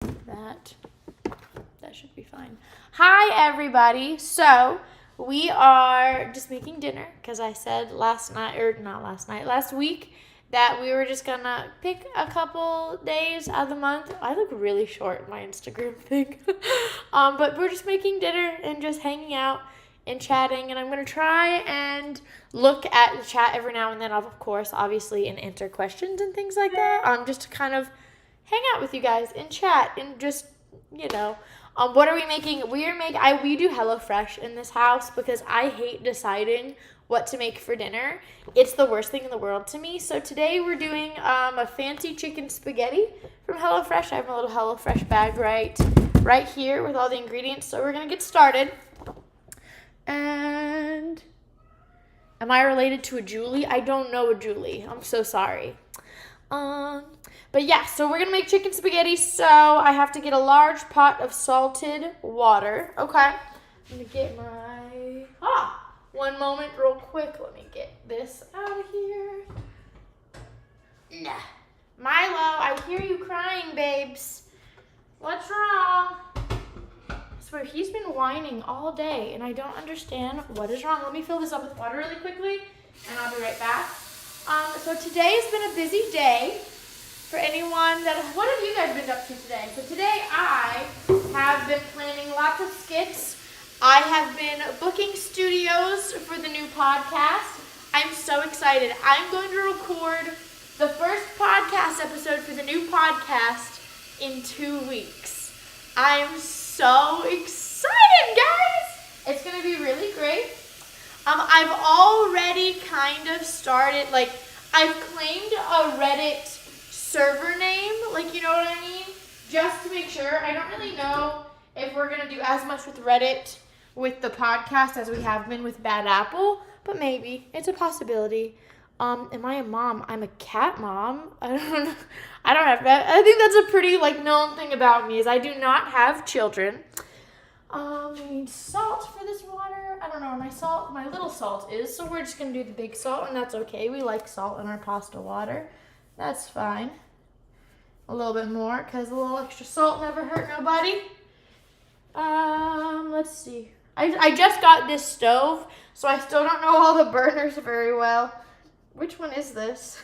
That should be fine. Hi, everybody. So we are just making dinner because I said last week that we were just gonna pick a couple days out of the month. I look really short in my Instagram thing. But we're just making dinner and just hanging out and chatting, and I'm gonna try and look at the chat every now and then, of course, obviously, and answer questions and things like that. Just to kind of hang out with you guys and chat and just, what are we making? We do HelloFresh in this house because I hate deciding what to make for dinner. It's the worst thing in the world to me. So today we're doing a fancy chicken spaghetti from HelloFresh. I have a little HelloFresh bag right here with all the ingredients. So we're gonna get started. And am I related to a Julie? I don't know a Julie. I'm so sorry. But yeah, so we're gonna make chicken spaghetti. So I have to get a large pot of salted water. Okay. I'm gonna get one moment real quick. Let me get this out of here. Nah. Milo, I hear you crying, babes. What's wrong? I swear, he's been whining all day, and I don't understand what is wrong. Let me fill this up with water really quickly, and I'll be right back. So today has been a busy day for anyone what have you guys been up to today? So today I have been planning lots of skits. I have been booking studios for the new podcast. I'm so excited. I'm going to record the first podcast episode for the new podcast in 2 weeks. I'm so excited, guys. It's going to be really great. I've already kind of started, I've claimed a Reddit server name, you know what I mean? Just to make sure. I don't really know if we're going to do as much with Reddit with the podcast as we have been with Bad Apple, but maybe. It's a possibility. Am I a mom? I'm a cat mom. I don't know. I don't have that. I think that's a pretty, known thing about me is I do not have children. We need salt for this water. I don't know where my little salt is, so we're just going to do the big salt, and that's okay. We like salt in our pasta water. That's fine. A little bit more, because a little extra salt never hurt nobody. Let's see. I just got this stove, so I still don't know all the burners very well. Which one is this?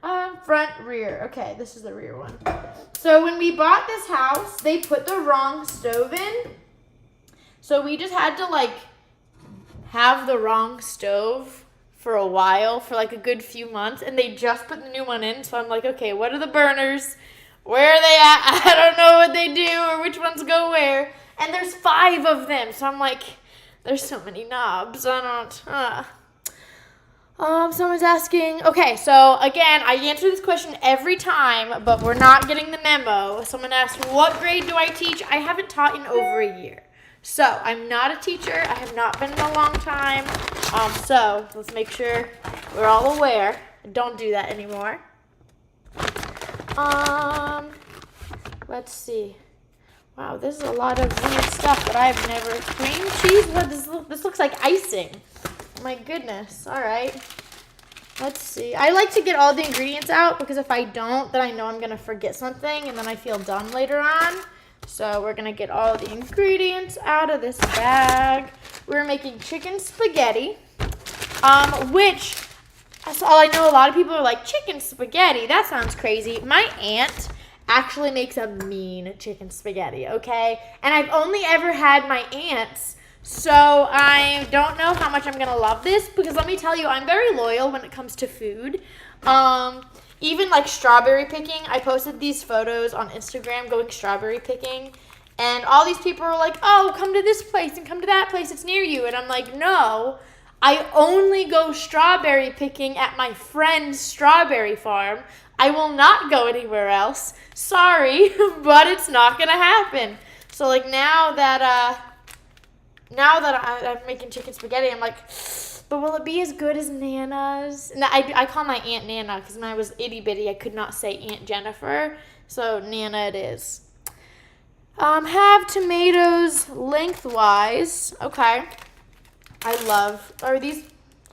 Front, rear. Okay, this is the rear one. So when we bought this house, they put the wrong stove in. So we just had to, have the wrong stove for a while, for, a good few months. And they just put the new one in. So I'm like, okay, what are the burners? Where are they at? I don't know what they do or which ones go where. And there's 5 of them. So I'm like, there's so many knobs. Someone's asking, okay, so again, I answer this question every time, but we're not getting the memo. Someone asked, what grade do I teach? I haven't taught in over a year. So I'm not a teacher. I have not been in a long time. So let's make sure we're all aware. Don't do that anymore. Let's see. Wow, this is a lot of weird stuff that I've never. Cream cheese? What this looks like icing. My goodness. All right. Let's see. I like to get all the ingredients out because if I don't, then I know I'm going to forget something and then I feel dumb later on. So we're going to get all the ingredients out of this bag. We're making chicken spaghetti, which, so I know a lot of people are like, chicken spaghetti? That sounds crazy. My aunt actually makes a mean chicken spaghetti, okay? And I've only ever had my aunt's. So I don't know how much I'm going to love this because let me tell you, I'm very loyal when it comes to food. Even strawberry picking, I posted these photos on Instagram going strawberry picking. And all these people were like, oh, come to this place and come to that place. It's near you. And I'm like, no, I only go strawberry picking at my friend's strawberry farm. I will not go anywhere else. Sorry, but it's not going to happen. So now that I'm making chicken spaghetti, I'm like, but will it be as good as Nana's? And I call my Aunt Nana because when I was itty bitty, I could not say Aunt Jennifer. So Nana it is. Have tomatoes lengthwise. Okay. Are these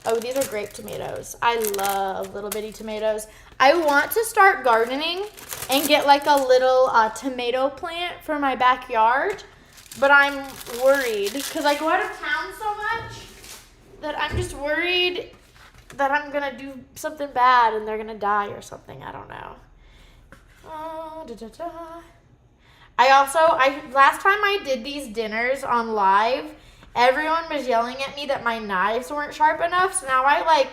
Oh, these are grape tomatoes. I love little bitty tomatoes. I want to start gardening and get like a little tomato plant for my backyard, but I'm worried because I go out of town so much that I'm just worried that I'm going to do something bad and they're going to die or something. I don't know. Last time I did these dinners on live, everyone was yelling at me that my knives weren't sharp enough. So now I like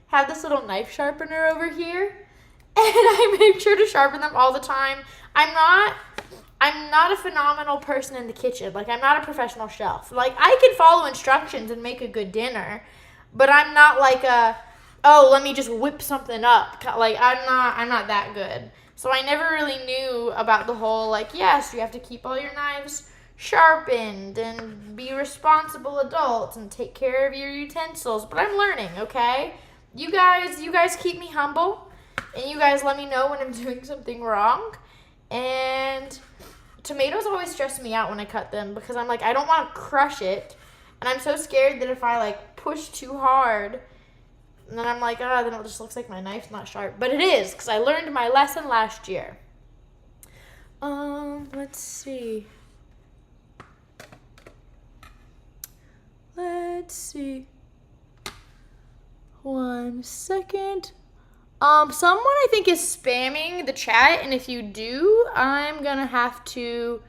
have this little knife sharpener over here and I make sure to sharpen them all the time. I'm not a phenomenal person in the kitchen. Like, I'm not a professional chef. Like, I can follow instructions and make a good dinner, but I'm not like let me just whip something up. Like, I'm not that good. So I never really knew about the whole, like, yes, you have to keep all your knives sharpened and be responsible adults and take care of your utensils. But I'm learning, okay? You guys keep me humble, and you guys let me know when I'm doing something wrong. And tomatoes always stress me out when I cut them because I'm like, I don't want to crush it. And I'm so scared that if I, like, push too hard, and then I'm like, then it just looks like my knife's not sharp. But it is, because I learned my lesson last year. Let's see. One second. Someone I think is spamming the chat, and if you do, I'm gonna have to...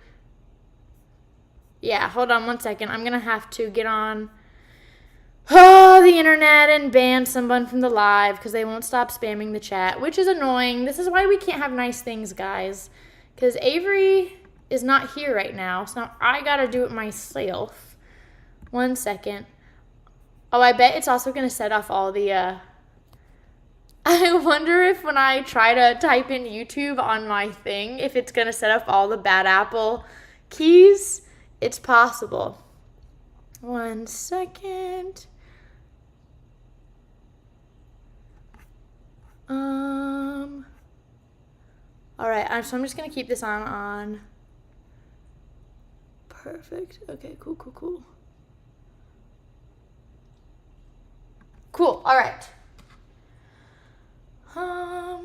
Yeah, hold on one second. I'm gonna have to get on the internet and ban someone from the live because they won't stop spamming the chat, which is annoying. This is why we can't have nice things, guys, because Avery is not here right now, so now I gotta do it myself. One second. Oh, I bet it's also gonna set off all the I wonder if when I try to type in YouTube on my thing, if it's gonna set off all the bad apple keys. It's possible. One second. All right, so I'm just gonna keep this on. Perfect. Okay, cool. Cool, all right. All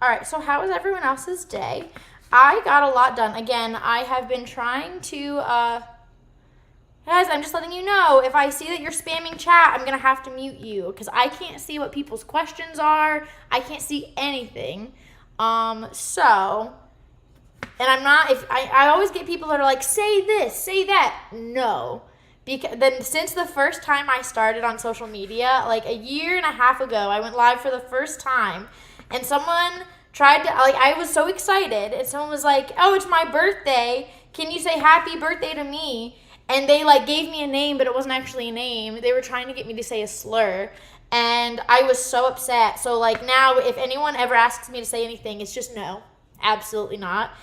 right, so how was everyone else's day? I got a lot done. Again, I have been trying to, guys, I'm just letting you know, if I see that you're spamming chat, I'm going to have to mute you because I can't see what people's questions are. I can't see anything. And I'm not, I always get people that are like, say this, say that. No. Because then since the first time I started on social media, like a year and a half ago, I went live for the first time, and someone tried to, like, I was so excited, and someone was like, oh, it's my birthday, can you say happy birthday to me? And they, like, gave me a name, but it wasn't actually a name. They were trying to get me to say a slur, and I was so upset. So, like, now if anyone ever asks me to say anything, it's just no, absolutely not.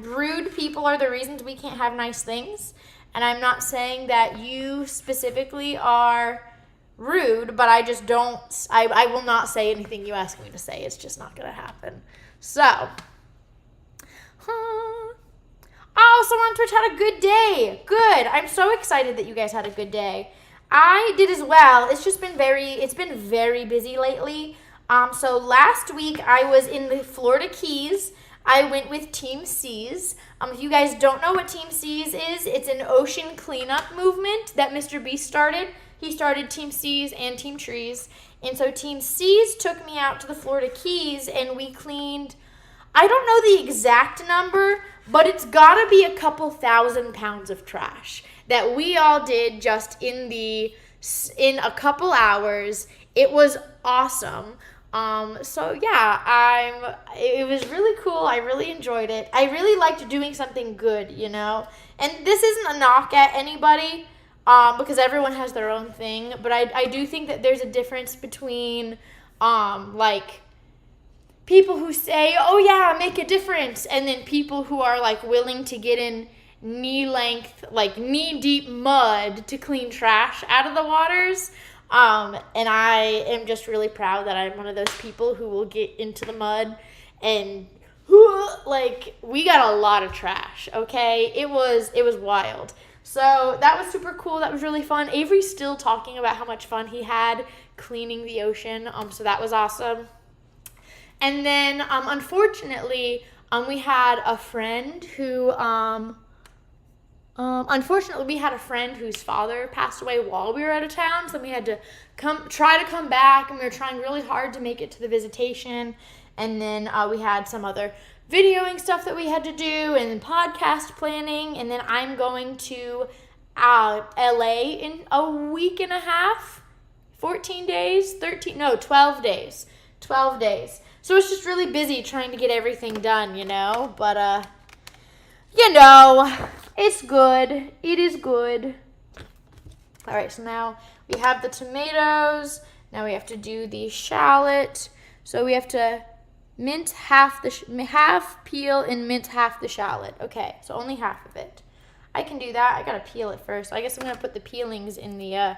Rude people are the reasons we can't have nice things. And I'm not saying that you specifically are rude, but I just don't, I will not say anything you ask me to say. It's just not going to happen. So, someone on Twitch had a good day. Good. I'm so excited that you guys had a good day. I did as well. It's been very busy lately. So last week I was in the Florida Keys. I went with Team Seas. If you guys don't know what Team Seas is, it's an ocean cleanup movement that Mr. Beast started. He started Team Seas and Team Trees. And so Team Seas took me out to the Florida Keys and we cleaned, I don't know the exact number, but it's gotta be a couple 1,000 pounds of trash that we all did just in a couple hours. It was awesome. So yeah, it was really cool. I really enjoyed it. I really liked doing something good, you know, and this isn't a knock at anybody, because everyone has their own thing, but I do think that there's a difference between, like, people who say, oh yeah, make a difference, and then people who are, like, willing to get in knee-length, like, knee-deep mud to clean trash out of the waters. And I am just really proud that I'm one of those people who will get into the mud and like, we got a lot of trash, okay? It was wild. So that was super cool. That was really fun. Avery's still talking about how much fun he had cleaning the ocean. So that was awesome. And then, unfortunately, we had a friend who, unfortunately, we had a friend whose father passed away while we were out of town. So we had to try to come back, and we were trying really hard to make it to the visitation. And then we had some other videoing stuff that we had to do, and podcast planning. And then I'm going to LA in a week and a half, 14 days, 12 days. 12 days. So it's just really busy trying to get everything done, But, it's good. It is good. All right, so now we have the tomatoes. Now we have to do the shallot. So we have to mince half peel and mince half the shallot. Okay, so only half of it. I can do that. I gotta peel it first. So I guess I'm gonna put the peelings in the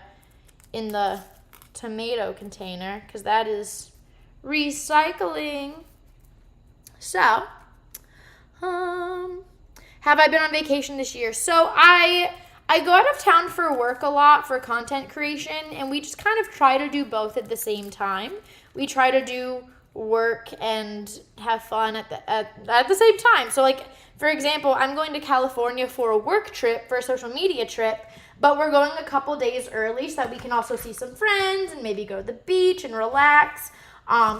tomato container because that is recycling. So, have I been on vacation this year? So I go out of town for work a lot for content creation, and we just kind of try to do both at the same time. We try to do work and have fun at the same time. So, like, for example, I'm going to California for a work trip, for a social media trip, but we're going a couple days early so that we can also see some friends and maybe go to the beach and relax.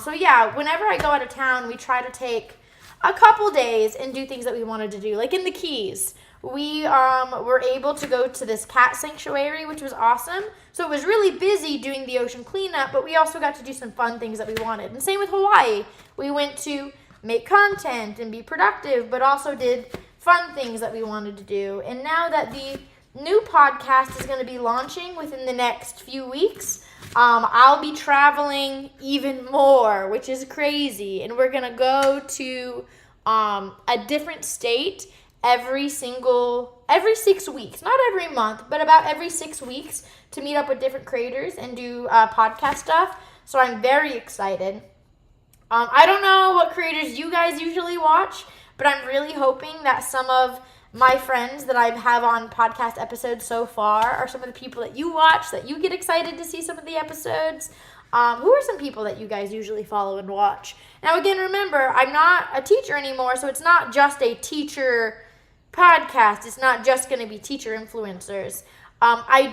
So yeah, whenever I go out of town, we try to take a couple days and do things that we wanted to do. Like in the Keys, we were able to go to this cat sanctuary, which was awesome. So it was really busy doing the ocean cleanup, but we also got to do some fun things that we wanted. And same with Hawaii. We went to make content and be productive, but also did fun things that we wanted to do. And now that the new podcast is going to be launching within the next few weeks, I'll be traveling even more, which is crazy. And we're going to go to a different state every 6 weeks. Not every month, but about every 6 weeks to meet up with different creators and do podcast stuff. So I'm very excited. I don't know what creators you guys usually watch, but I'm really hoping that some of my friends that I have on podcast episodes so far are some of the people that you watch, that you get excited to see some of the episodes. Who are some people that you guys usually follow and watch? Now, again, remember, I'm not a teacher anymore, so it's not just a teacher podcast. It's not just going to be teacher influencers. I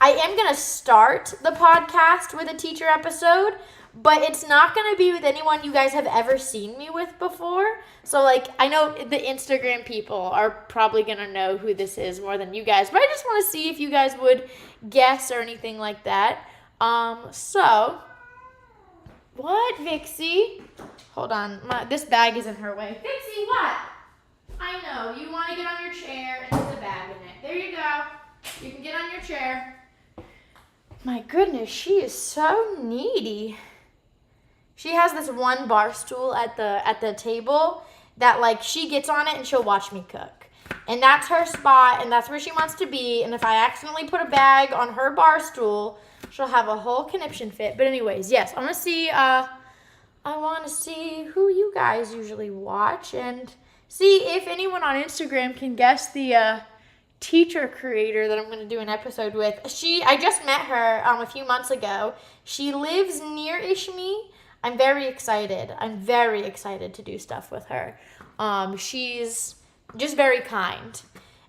am going to start the podcast with a teacher episode, but it's not going to be with anyone you guys have ever seen me with before. So, like, I know the Instagram people are probably going to know who this is more than you guys, but I just want to see if you guys would guess or anything like that. So, what, Vixie? Hold on, this bag is in her way. Vixie, what? I know, you want to get on your chair and there's a bag in it. There you go. You can get on your chair. My goodness, she is so needy. She has this one bar stool at the table that, like, she gets on it and she'll watch me cook. And that's her spot, and that's where she wants to be. And if I accidentally put a bag on her bar stool, she'll have a whole conniption fit. But anyways, yes, I want to see who you guys usually watch and see if anyone on Instagram can guess the teacher creator that I'm going to do an episode with. I just met her a few months ago. She lives near-ish me. I'm very excited. I'm very excited to do stuff with her. She's just very kind.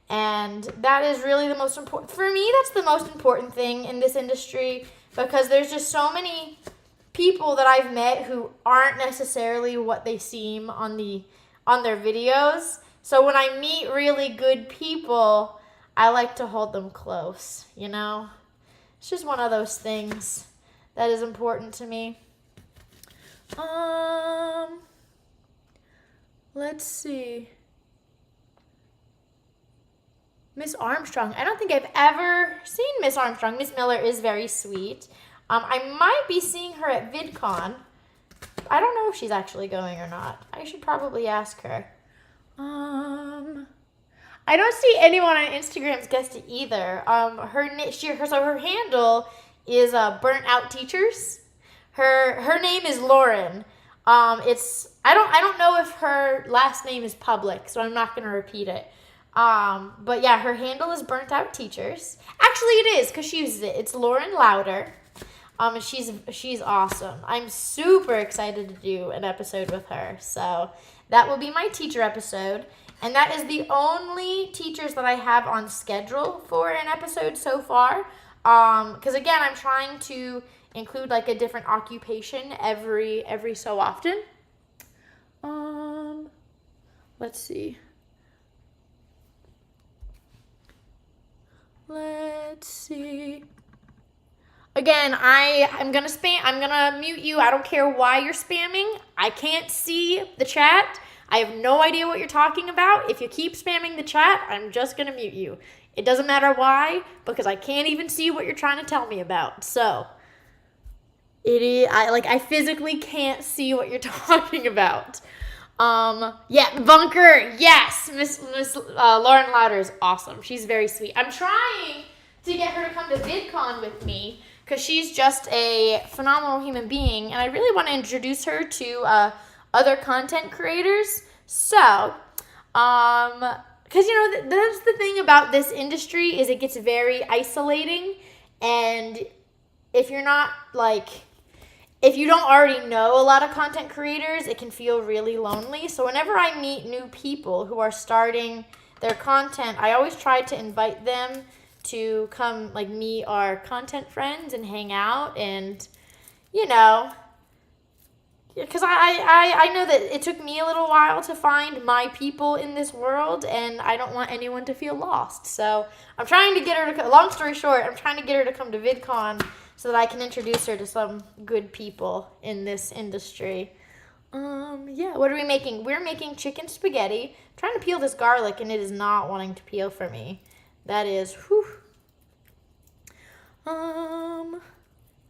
And that is really the most important. For me, that's the most important thing in this industry because there's just so many people that I've met who aren't necessarily what they seem on their videos. So when I meet really good people, I like to hold them close, It's just one of those things that is important to me. Let's see. Miss Armstrong. I don't think I've ever seen Miss Armstrong. Miss Miller is very sweet. I might be seeing her at VidCon. I don't know if she's actually going or not. I should probably ask her. I don't see anyone on Instagram's guessed it either. Her handle is Burnt Out Teachers. Her name is Lauren. I don't know if her last name is public, so I'm not gonna repeat it. But yeah, her handle is Burnt Out Teachers. Actually, it is because she uses it. It's Lauren Louder. And she's awesome. I'm super excited to do an episode with her. So that will be my teacher episode. And that is the only teachers that I have on schedule for an episode so far. Because again, I'm trying to include like a different occupation every so often. Let's see. Let's see. Again, I'm gonna mute you. I don't care why you're spamming. I can't see the chat. I have no idea what you're talking about. If you keep spamming the chat, I'm just gonna mute you. It doesn't matter why, because I can't even see what you're trying to tell me about. So I physically can't see what you're talking about. Yeah, Bunker, yes, Miss Lauren Louder is awesome. She's very sweet. I'm trying to get her to come to VidCon with me because she's just a phenomenal human being, and I really want to introduce her to other content creators. So, because that's the thing about this industry is it gets very isolating, and if you don't already know a lot of content creators, it can feel really lonely. So whenever I meet new people who are starting their content, I always try to invite them to come meet our content friends and hang out, and because I know that it took me a little while to find my people in this world, and I don't want anyone to feel lost. So I'm trying to get her to, long story short, I'm trying to get her to come to VidCon so that I can introduce her to some good people in this industry. Yeah, what are we making? We're making chicken spaghetti. I'm trying to peel this garlic, and it is not wanting to peel for me. That is, whew.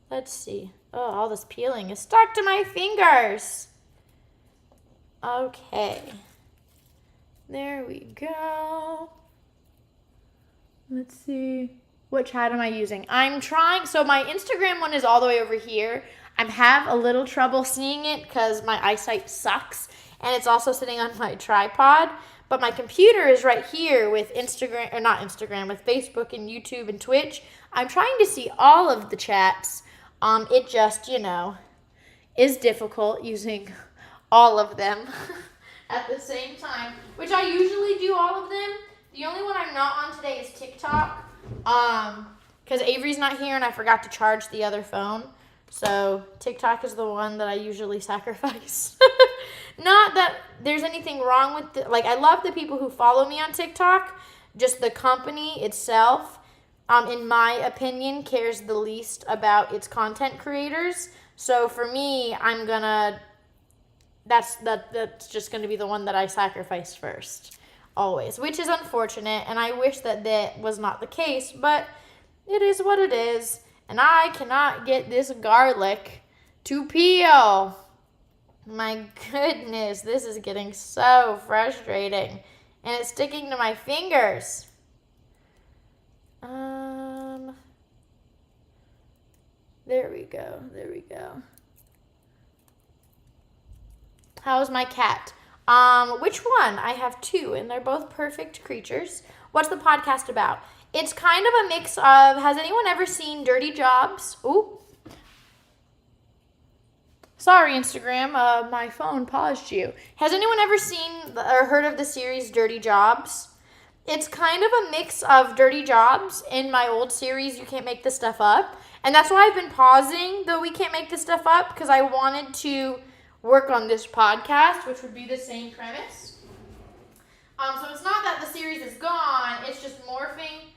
Let's see. Oh, all this peeling is stuck to my fingers. Okay. There we go. Let's see. What chat am I using? I'm trying. So my Instagram one is all the way over here. I have a little trouble seeing it because my eyesight sucks. And it's also sitting on my tripod. But my computer is right here with with Facebook and YouTube and Twitch. I'm trying to see all of the chats. It just, is difficult using all of them at the same time, which I usually do all of them. The only one I'm not on today is TikTok, because Avery's not here and I forgot to charge the other phone. So TikTok is the one that I usually sacrifice. Not that there's anything wrong with I love the people who follow me on TikTok. Just the company itself, in my opinion, cares the least about its content creators. So for me, that's just gonna be the one that I sacrifice first, always, which is unfortunate, and I wish that was not the case, but it is what it is, and I cannot get this garlic to peel. My goodness, this is getting so frustrating, and it's sticking to my fingers. There we go. How's my cat? Which one? I have two, and they're both perfect creatures. What's the podcast about? It's kind of a mix of, has anyone ever seen Dirty Jobs? Ooh. Sorry, Instagram, my phone paused you. Has anyone ever seen or heard of the series Dirty Jobs? It's kind of a mix of Dirty Jobs in my old series, You Can't Make This Stuff Up. And that's why I've been pausing, though We Can't Make This Stuff Up, because I wanted to work on this podcast, which would be the same premise. So it's not that the series is gone, it's just morphing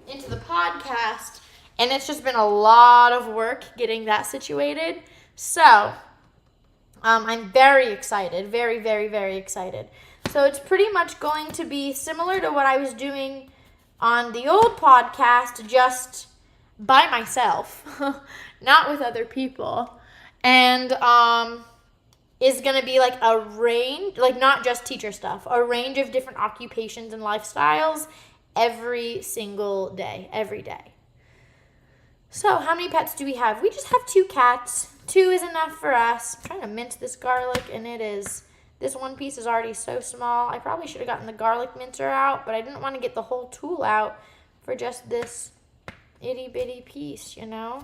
into the podcast, and it's just been a lot of work getting that situated. So, I'm very excited, very, very, very excited. So it's pretty much going to be similar to what I was doing on the old podcast, just by myself, not with other people. And, is going to be a range, not just teacher stuff, a range of different occupations and lifestyles every single day, every day. So how many pets do we have? We just have 2 cats. 2 is enough for us. I'm trying to mince this garlic, and this one piece is already so small. I probably should have gotten the garlic mincer out, but I didn't want to get the whole tool out for just this itty bitty piece, you know?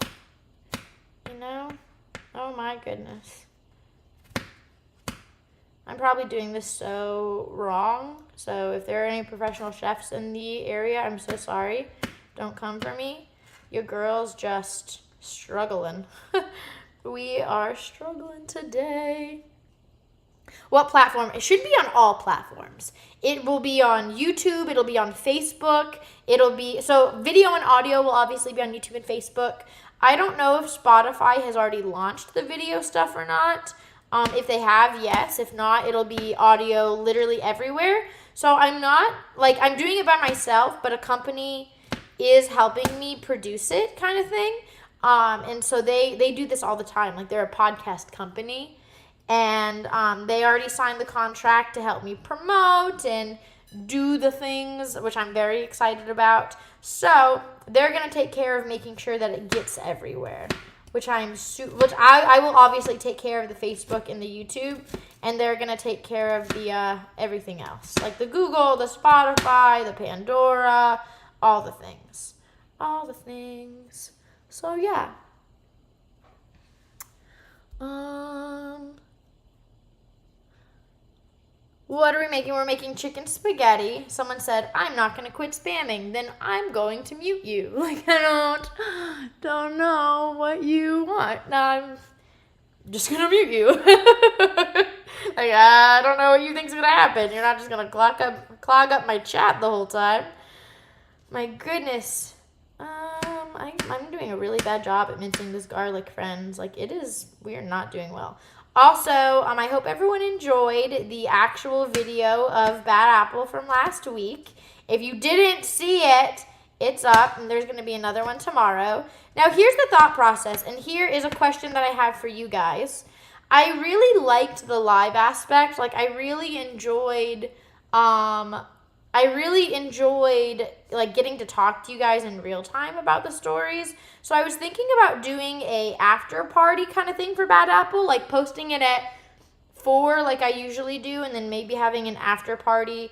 Oh my goodness. I'm probably doing this so wrong. So if there are any professional chefs in the area, I'm so sorry. Don't come for me. Your girl's just struggling. We are struggling today. What platform? It should be on all platforms. It will be on YouTube. It'll be on Facebook. So video and audio will obviously be on YouTube and Facebook. I don't know if Spotify has already launched the video stuff or not. If they have, yes. If not, it'll be audio literally everywhere. So I'm doing it by myself, but a company is helping me produce it kind of thing. And so they do this all the time. Like, they're a podcast company, and they already signed the contract to help me promote and do the things, which I'm very excited about. So they're going to take care of making sure that it gets everywhere, which I will obviously take care of the Facebook and the YouTube, and they're going to take care of the everything else, like the Google, the Spotify, the Pandora, all the things. So yeah. What are we making? We're making chicken spaghetti. Someone said, I'm not going to quit spamming. Then I'm going to mute you. Like, I don't know what you want. I'm just going to mute you. Like, I don't know what you think's going to happen. You're not just going to clog up my chat the whole time. My goodness. I'm doing a really bad job at mincing this garlic, friends. Like, we are not doing well. Also, I hope everyone enjoyed the actual video of Bad Apple from last week. If you didn't see it, it's up, and there's going to be another one tomorrow. Now, here's the thought process, and here is a question that I have for you guys. I really liked the live aspect. Like, I really enjoyed like getting to talk to you guys in real time about the stories. So I was thinking about doing a after party kind of thing for Bad Apple, like posting it at 4 like I usually do, and then maybe having an after party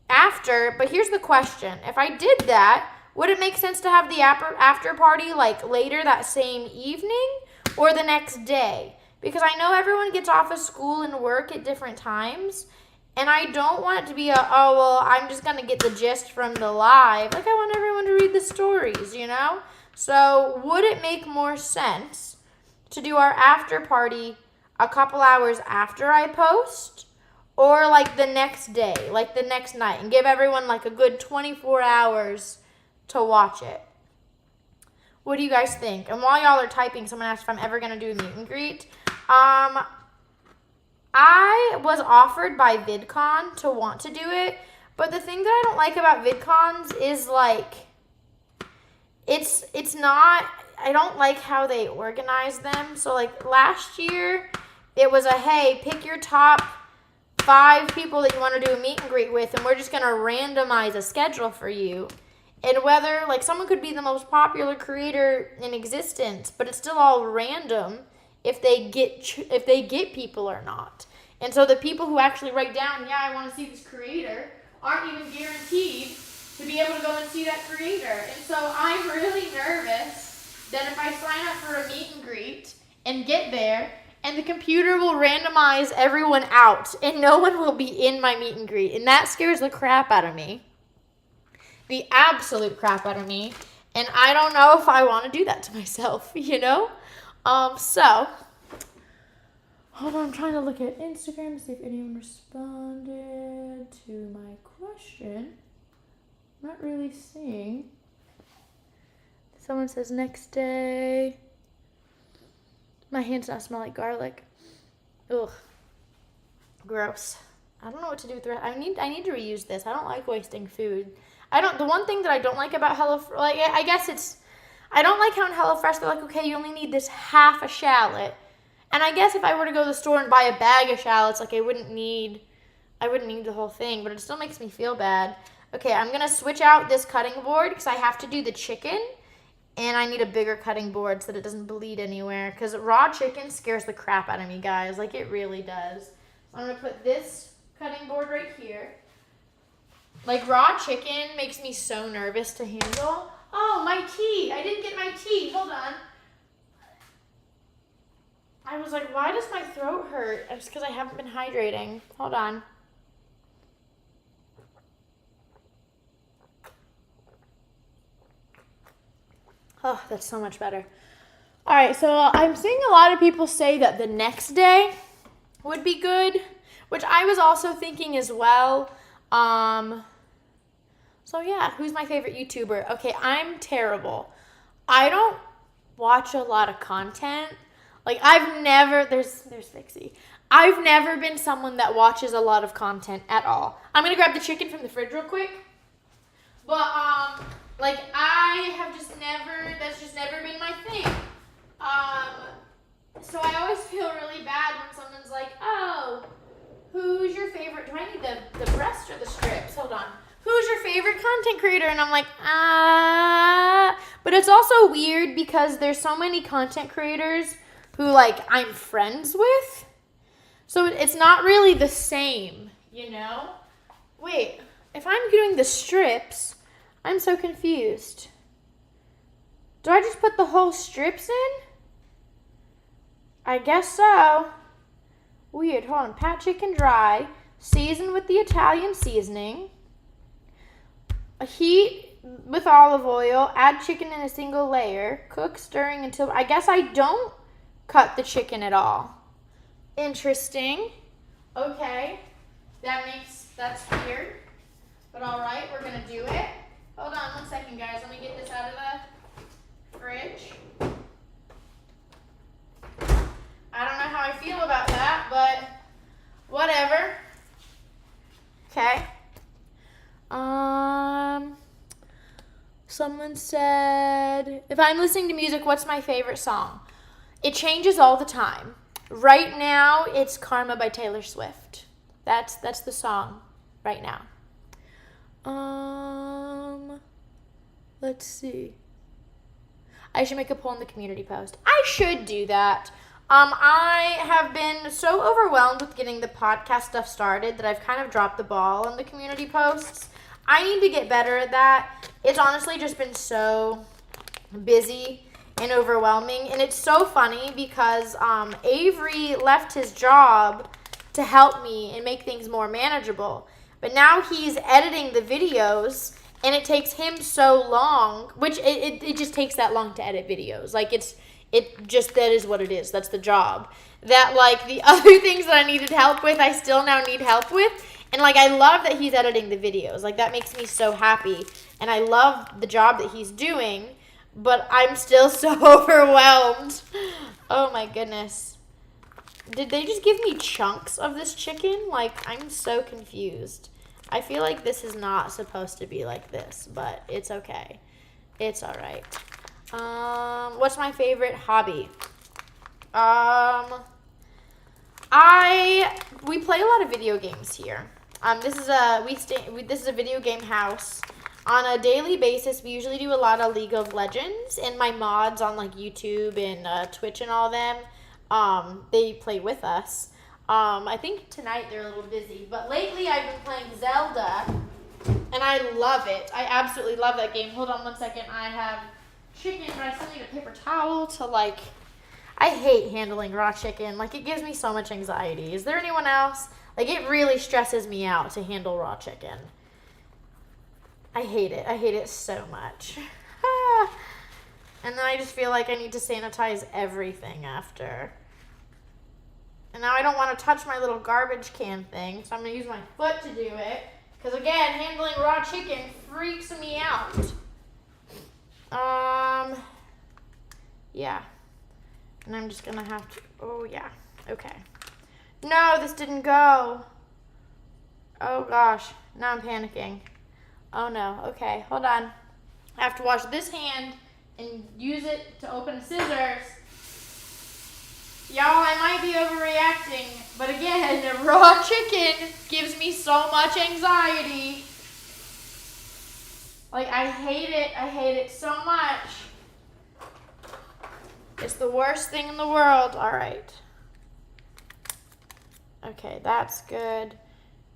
after. But here's the question. If I did that, would it make sense to have the after party like later that same evening or the next day? Because I know everyone gets off of school and work at different times. And I don't want it to be I'm just going to get the gist from the live. Like, I want everyone to read the stories, you know? So would it make more sense to do our after party a couple hours after I post? Or, like, the next day, like the next night, and give everyone, like, a good 24 hours to watch it? What do you guys think? And while y'all are typing, someone asked if I'm ever going to do a meet and greet. I was offered by VidCon to want to do it, but the thing that I don't like about VidCons is, like, it's not, I don't like how they organize them. So, like, last year, it was hey, pick your top 5 people that you want to do a meet and greet with, and we're just going to randomize a schedule for you. And whether, like, someone could be the most popular creator in existence, but it's still all random if they get people or not. And so the people who actually write down, I want to see this creator, aren't even guaranteed to be able to go and see that creator. And so I'm really nervous that if I sign up for a meet and greet and get there, and the computer will randomize everyone out, and no one will be in my meet and greet. And that scares the crap out of me. The absolute crap out of me. And I don't know if I want to do that to myself, you know? So, hold on, I'm trying to look at Instagram to see if anyone responded to my question. Not really seeing. Someone says next day. My hands now smell like garlic. Ugh. Gross. I don't know what to do with the rest. I need to reuse this. I don't like wasting food. The one thing that I don't like about I don't like how in HelloFresh they're like, okay, you only need this half a shallot. And I guess if I were to go to the store and buy a bag of shallots, like I wouldn't need the whole thing, but it still makes me feel bad. Okay, I'm going to switch out this cutting board because I have to do the chicken. And I need a bigger cutting board so that it doesn't bleed anywhere. Because raw chicken scares the crap out of me, guys. Like, it really does. So I'm going to put this cutting board right here. Like, raw chicken makes me so nervous to handle. Oh, my tea. I didn't get my tea. Hold on. I was like, why does my throat hurt? It's because I haven't been hydrating. Hold on. Oh, that's so much better. All right, so I'm seeing a lot of people say that the next day would be good, which I was also thinking as well. So yeah, who's my favorite YouTuber? Okay, I'm terrible. I don't watch a lot of content. Like, there's Vixie. I've never been someone that watches a lot of content at all. I'm gonna grab the chicken from the fridge real quick. But, like, that's just never been my thing. So I always feel really bad when someone's like, oh, who's your favorite, do I need the breast or the strips? Hold on. Who's your favorite content creator? And I'm like, But it's also weird because there's so many content creators who, like, I'm friends with. So it's not really the same, you know? Wait, if I'm doing the strips, I'm so confused. Do I just put the whole strips in? I guess so. Weird. Hold on. Pat chicken dry. Season with the Italian seasoning. Heat with olive oil. Add chicken in a single layer. Cook, stirring until... I guess I don't cut the chicken at all. Interesting. Okay. That's weird. But all right, we're going to do it. Hold on 1 second, guys. Let me get this out of the fridge. I don't know how I feel about that, but whatever. Okay. Someone said, if I'm listening to music, what's my favorite song? It changes all the time. Right now, it's Karma by Taylor Swift. That's the song right now. Let's see. I should make a poll in the community post. I should do that. I have been so overwhelmed with getting the podcast stuff started that I've kind of dropped the ball on the community posts. I need to get better at that. It's honestly just been so busy and overwhelming. And it's so funny because Avery left his job to help me and make things more manageable. But now he's editing the videos, and it takes him so long, which it just takes that long to edit videos. Like, that is what it is. That's the job. That, like, the other things that I needed help with, I still now need help with. And, like, I love that he's editing the videos. Like, that makes me so happy. And I love the job that he's doing, but I'm still so overwhelmed. Oh, my goodness. Did they just give me chunks of this chicken? Like, I'm so confused. I feel like this is not supposed to be like this, but it's okay. It's all right. What's my favorite hobby? We play a lot of video games here. This is a video game house. On a daily basis, we usually do a lot of League of Legends, and my mods on, like, YouTube and Twitch and all them, they play with us. I think tonight they're a little busy, but lately I've been playing Zelda, and I love it. I absolutely love that game. Hold on 1 second. I have chicken, but I still need a paper towel to, like, I hate handling raw chicken. Like, it gives me so much anxiety. Is there anyone else? Like, it really stresses me out to handle raw chicken. I hate it. I hate it so much. And then I just feel like I need to sanitize everything after. And now I don't want to touch my little garbage can thing, so I'm going to use my foot to do it. Because, again, handling raw chicken freaks me out. Yeah. And I'm just going to have to, oh, yeah. Okay. No, this didn't go. Oh, gosh. Now I'm panicking. Oh, no. Okay, hold on. I have to wash this hand and use it to open the scissors. Y'all, I might be overreacting, but again, raw chicken gives me so much anxiety. Like, I hate it. I hate it so much. It's the worst thing in the world. All right. Okay, that's good.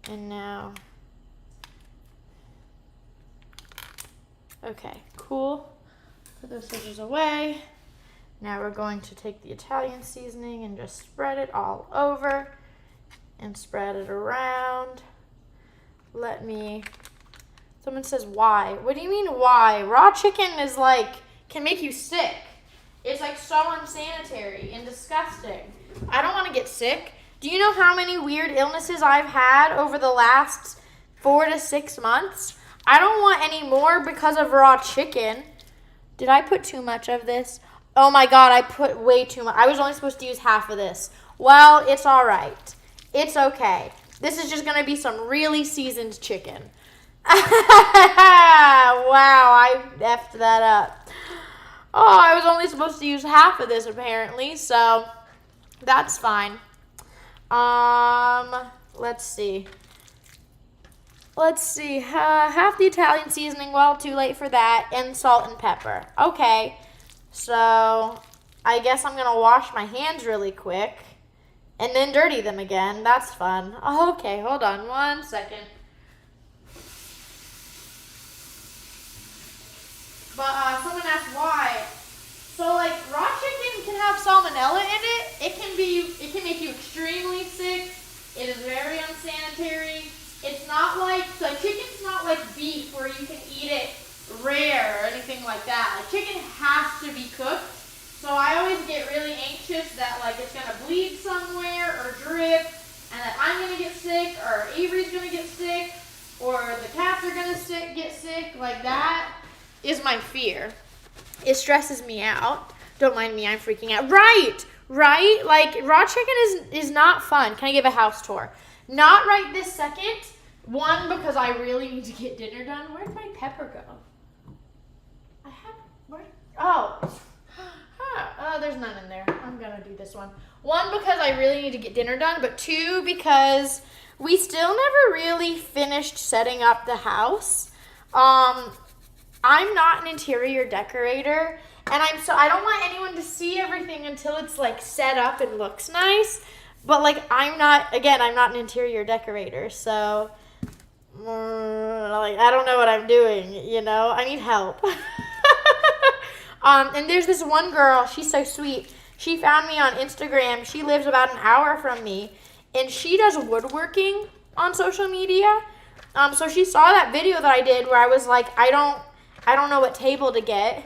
And now, okay, cool. Put those scissors away. Now we're going to take the Italian seasoning and just spread it all over and spread it around. Someone says why? What do you mean why? Raw chicken is can make you sick. It's so unsanitary and disgusting. I don't want to get sick. Do you know how many weird illnesses I've had over the last 4 to 6 months? I don't want any more because of raw chicken. Did I put too much of this? Oh my God, I put way too much. I was only supposed to use half of this. Well, it's all right. It's okay. This is just going to be some really seasoned chicken. Wow, I effed that up. Oh, I was only supposed to use half of this apparently, so that's fine. Let's see. Half the Italian seasoning, well, too late for that, and salt and pepper. Okay, so I guess I'm going to wash my hands really quick and then dirty them again. That's fun. Okay, hold on 1 second. But someone asked why. So raw chicken can have salmonella in it. It can make you extremely sick. It is very unsanitary. It's not chicken's not like beef where you can eat it rare or anything like that. Chicken has to be cooked. So I always get really anxious that it's gonna bleed somewhere or drip, and that I'm gonna get sick, or Avery's gonna get sick, or the cats are gonna get sick. That is my fear. It stresses me out. Don't mind me, I'm freaking out. Right? Raw chicken is not fun. Can I give a house tour? Not right this second. One, because I really need to get dinner done. Where'd my pepper go? There's none in there. I'm gonna do this one. One, because I really need to get dinner done, but two, because we still never really finished setting up the house. I'm not an interior decorator, and I don't want anyone to see everything until it's set up and looks nice. But I'm not an interior decorator, so I don't know what I'm doing, I need help. And there's this one girl, she's so sweet. She found me on Instagram. She lives about an hour from me, and she does woodworking on social media. So she saw that video that I did where I was I don't know what table to get.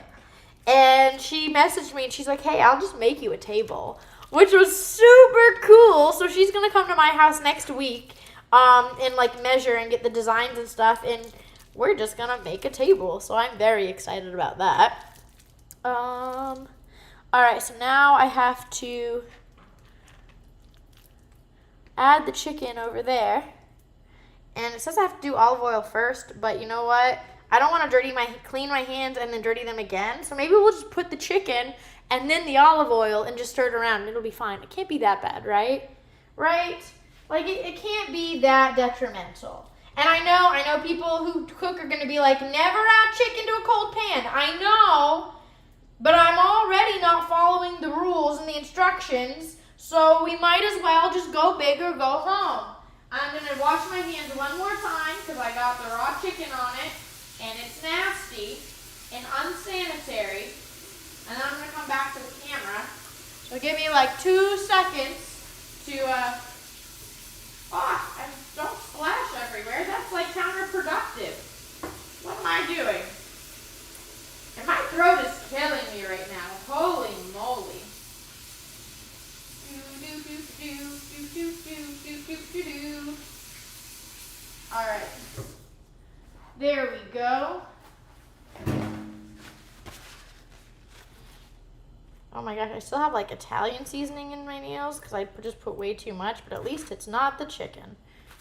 And she messaged me and she's like, hey, I'll just make you a table, which was super cool. So she's going to come to my house next week and measure and get the designs and stuff. And we're just going to make a table. So I'm very excited about that. All right, so now I have to add the chicken over there. And it says I have to do olive oil first, but you know what? I don't want to clean my hands and then dirty them again. So maybe we'll just put the chicken and then the olive oil and just stir it around and it'll be fine. It can't be that bad, right? Right? It can't be that detrimental. And I know people who cook are going to be like, never add chicken to a cold pan. I know, but I'm already not following the rules and the instructions, so we might as well just go big or go home. I'm going to wash my hands one more time because I got the raw chicken on it, and it's nasty and unsanitary. And then I'm going to come back to the camera. So give me 2 seconds to, and don't splash everywhere. That's counterproductive. What am I doing? And my throat is killing me right now. Holy moly. All right. There we go. Oh my gosh, I still have Italian seasoning in my nails because I just put way too much, but at least it's not the chicken.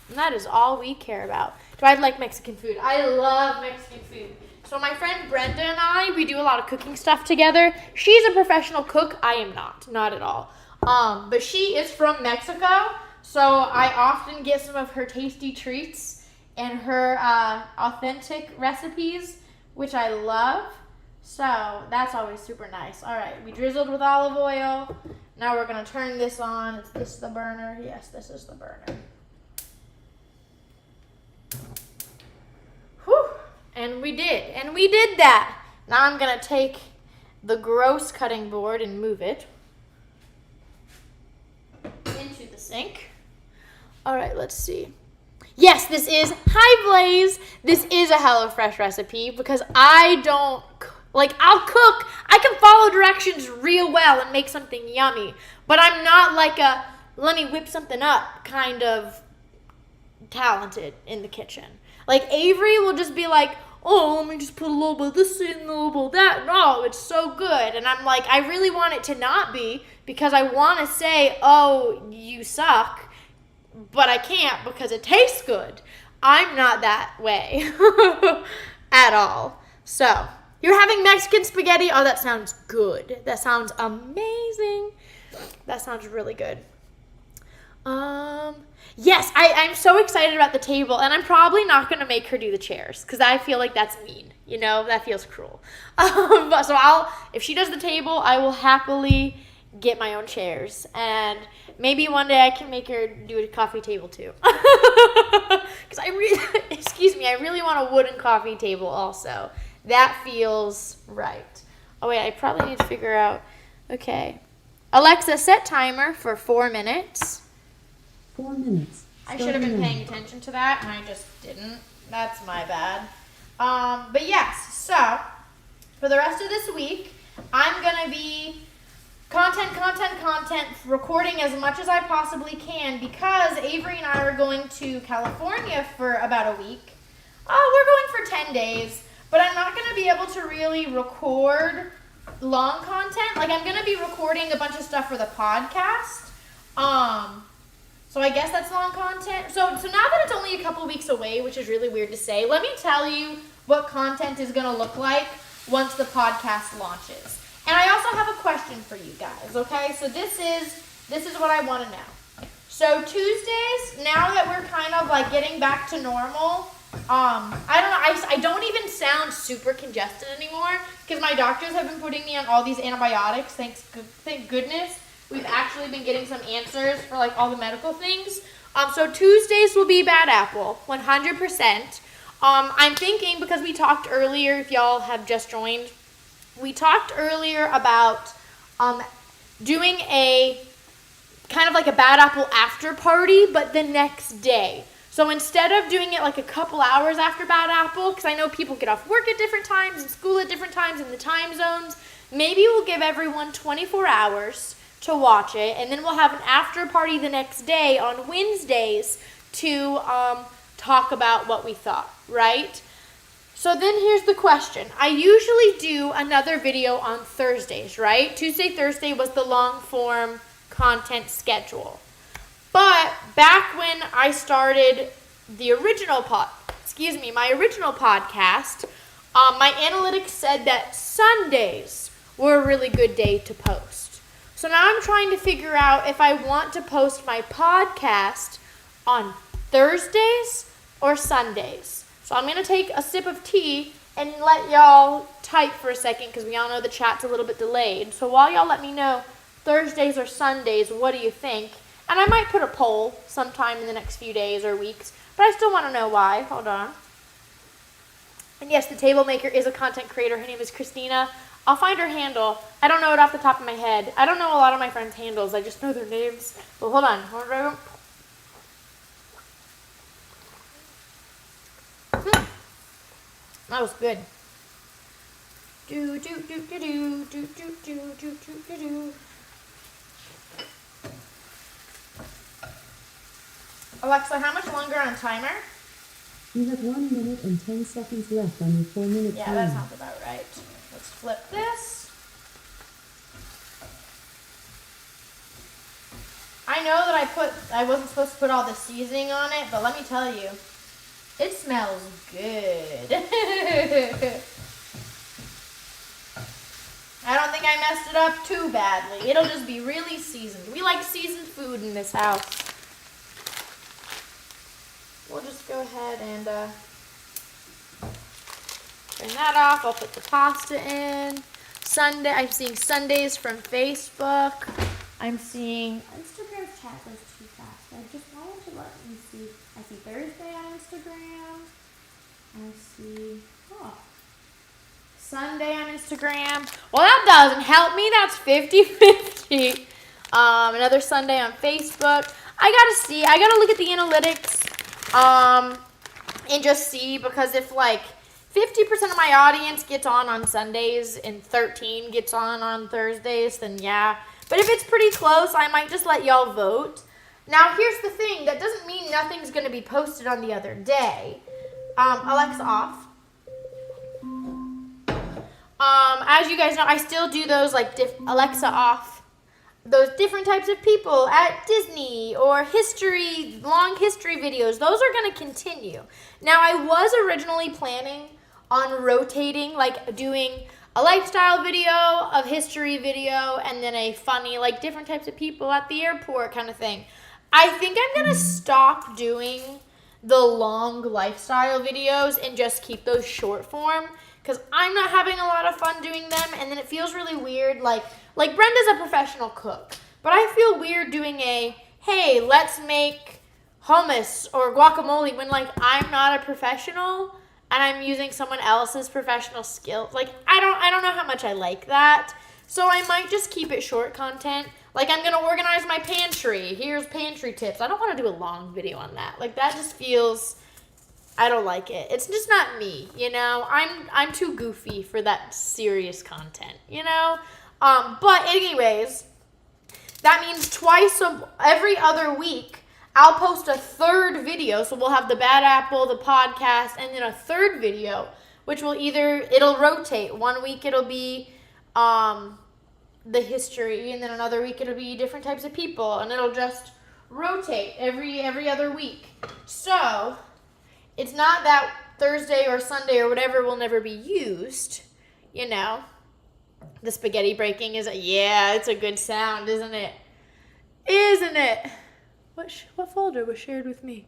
And that is all we care about. Do I like Mexican food? I love Mexican food. So my friend Brenda and I, we do a lot of cooking stuff together. She's a professional cook. I am not at all. But she is from Mexico, so I often get some of her tasty treats and her authentic recipes, which I love. So that's always super nice. All right, we drizzled with olive oil. Now we're gonna turn this on. Is this the burner? Yes, this is the burner. Whew, and we did that. Now I'm gonna take the gross cutting board and move it into the sink. All right, let's see. Yes, this is, hi Blaze, this is a HelloFresh recipe because I don't, I'll cook, I can follow directions real well and make something yummy, but I'm not like a, let me whip something up kind of talented in the kitchen. Like Avery will just be like, oh, let me just put a little bit of this in, a little bit of that, and oh, it's so good. And I'm like, I really want it to not be because I want to say, oh, you suck. But I can't because it tastes good. I'm not that way at all. So, you're having Mexican spaghetti? Oh, that sounds good. That sounds amazing. That sounds really good. Yes, I'm so excited about the table, and I'm probably not going to make her do the chairs because I feel like that's mean. You know, that feels cruel. But so if she does the table, I will happily get my own chairs, and maybe one day I can make her do a coffee table too. Because I really want a wooden coffee table also. That feels right. Oh wait, I probably need to figure out. Okay, Alexa, set timer for 4 minutes. 4 minutes. I should have been paying attention to that, and I just didn't. That's my bad. But yes, so for the rest of this week, I'm gonna be content, recording as much as I possibly can because Avery and I are going to California for about a week. Oh, we're going for 10 days, but I'm not going to be able to really record long content. Like, I'm going to be recording a bunch of stuff for the podcast. So I guess that's long content. So now that it's only a couple weeks away, which is really weird to say, let me tell you what content is going to look like once the podcast launches. And I also have a question for you guys, okay? So this is what I want to know. So Tuesdays, now that we're kind of like getting back to normal, I don't even sound super congested anymore because my doctors have been putting me on all these antibiotics. Thank goodness. We've actually been getting some answers for like all the medical things. So Tuesdays will be Bad Apple, 100%. I'm thinking because we talked earlier, if y'all have just joined, we talked earlier about doing a kind of like a Bad Apple after party, but the next day. So instead of doing it like a couple hours after Bad Apple, because I know people get off work at different times and school at different times in the time zones, maybe we'll give everyone 24 hours to watch it, and then we'll have an after party the next day on Wednesdays to talk about what we thought, right? So then here's the question. I usually do another video on Thursdays, right? Tuesday, Thursday was the long form content schedule. But back when I started the original my original podcast, my analytics said that Sundays were a really good day to post. So now I'm trying to figure out if I want to post my podcast on Thursdays or Sundays. So I'm going to take a sip of tea and let y'all type for a second because we all know the chat's a little bit delayed. So while y'all let me know Thursdays or Sundays, what do you think? And I might put a poll sometime in the next few days or weeks, but I still want to know why. Hold on. And yes, the table maker is a content creator. Her name is Christina. I'll find her handle. I don't know it off the top of my head. I don't know a lot of my friends' handles. I just know their names. But hold on. That was good. Alexa, how much longer on timer? You have 1 minute and 10 seconds left on your 4-minute timer. Yeah, that sounds about right. Let's flip this. I know that I wasn't supposed to put all the seasoning on it, but let me tell you, it smells good. I don't think I messed it up too badly. It'll just be really seasoned. We like seasoned food in this house. We'll just go ahead and Turn that off. I'll put the pasta in. Sunday, I'm seeing Sundays from Facebook. I'm seeing Instagram's chat goes too fast. I just wanted to let me see. I see Thursday on Instagram. I see Sunday on Instagram. Well, that doesn't help me. That's 50-50. Another Sunday on Facebook. I gotta look at the analytics and just see, because if like 50% of my audience gets on Sundays and 13 gets on Thursdays, then yeah. But if it's pretty close, I might just let y'all vote. Now, here's the thing. That doesn't mean nothing's going to be posted on the other day. Alexa off. As you guys know, I still do those like Alexa off. Those different types of people at Disney or long history videos. Those are going to continue. Now, I was originally planning on rotating, like doing a lifestyle video, a history video, and then a funny, like different types of people at the airport kind of thing. I think I'm going to stop doing the long lifestyle videos and just keep those short form, because I'm not having a lot of fun doing them, and then it feels really weird. Like Brenda's a professional cook, but I feel weird doing hey, let's make hummus or guacamole when like I'm not a professional and I'm using someone else's professional skills. Like I don't know how much I like that. So I might just keep it short content. Like I'm gonna organize my pantry. Here's pantry tips. I don't want to do a long video on that. Like that just feels, I don't like it. It's just not me, you know. I'm too goofy for that serious content, you know. But anyways, that means every other week I'll post a third video. So we'll have the Bad Apple, the podcast, and then a third video, which it'll rotate. One week it'll be the history, and then another week it'll be different types of people, and it'll just rotate every other week. So it's not that Thursday or Sunday or whatever will never be used, you know. The spaghetti breaking it's a good sound, isn't it? Isn't it? What folder was shared with me?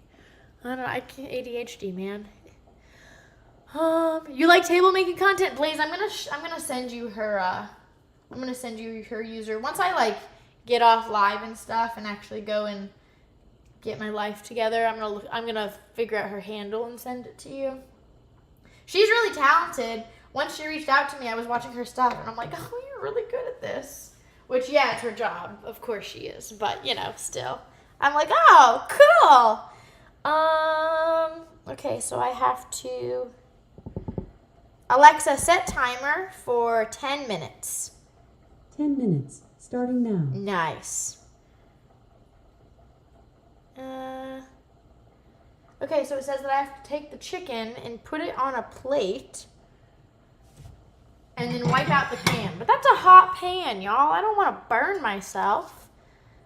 I don't know. I can't, ADHD, man. You like table making content, Blaze? I'm gonna send you her. I'm gonna send you her user once I like get off live and stuff and actually go and get my life together. I'm gonna figure out her handle and send it to you. She's really talented. Once she reached out to me, I was watching her stuff and I'm like, oh, you're really good at this. Which, yeah, it's her job. Of course she is. But, you know, still. I'm like, oh, cool. Okay, so I have to... Alexa, set timer for 10 minutes. 10 minutes, starting now. Nice. Okay, so it says that I have to take the chicken and put it on a plate and then wipe out the pan. But that's a hot pan, y'all. I don't want to burn myself.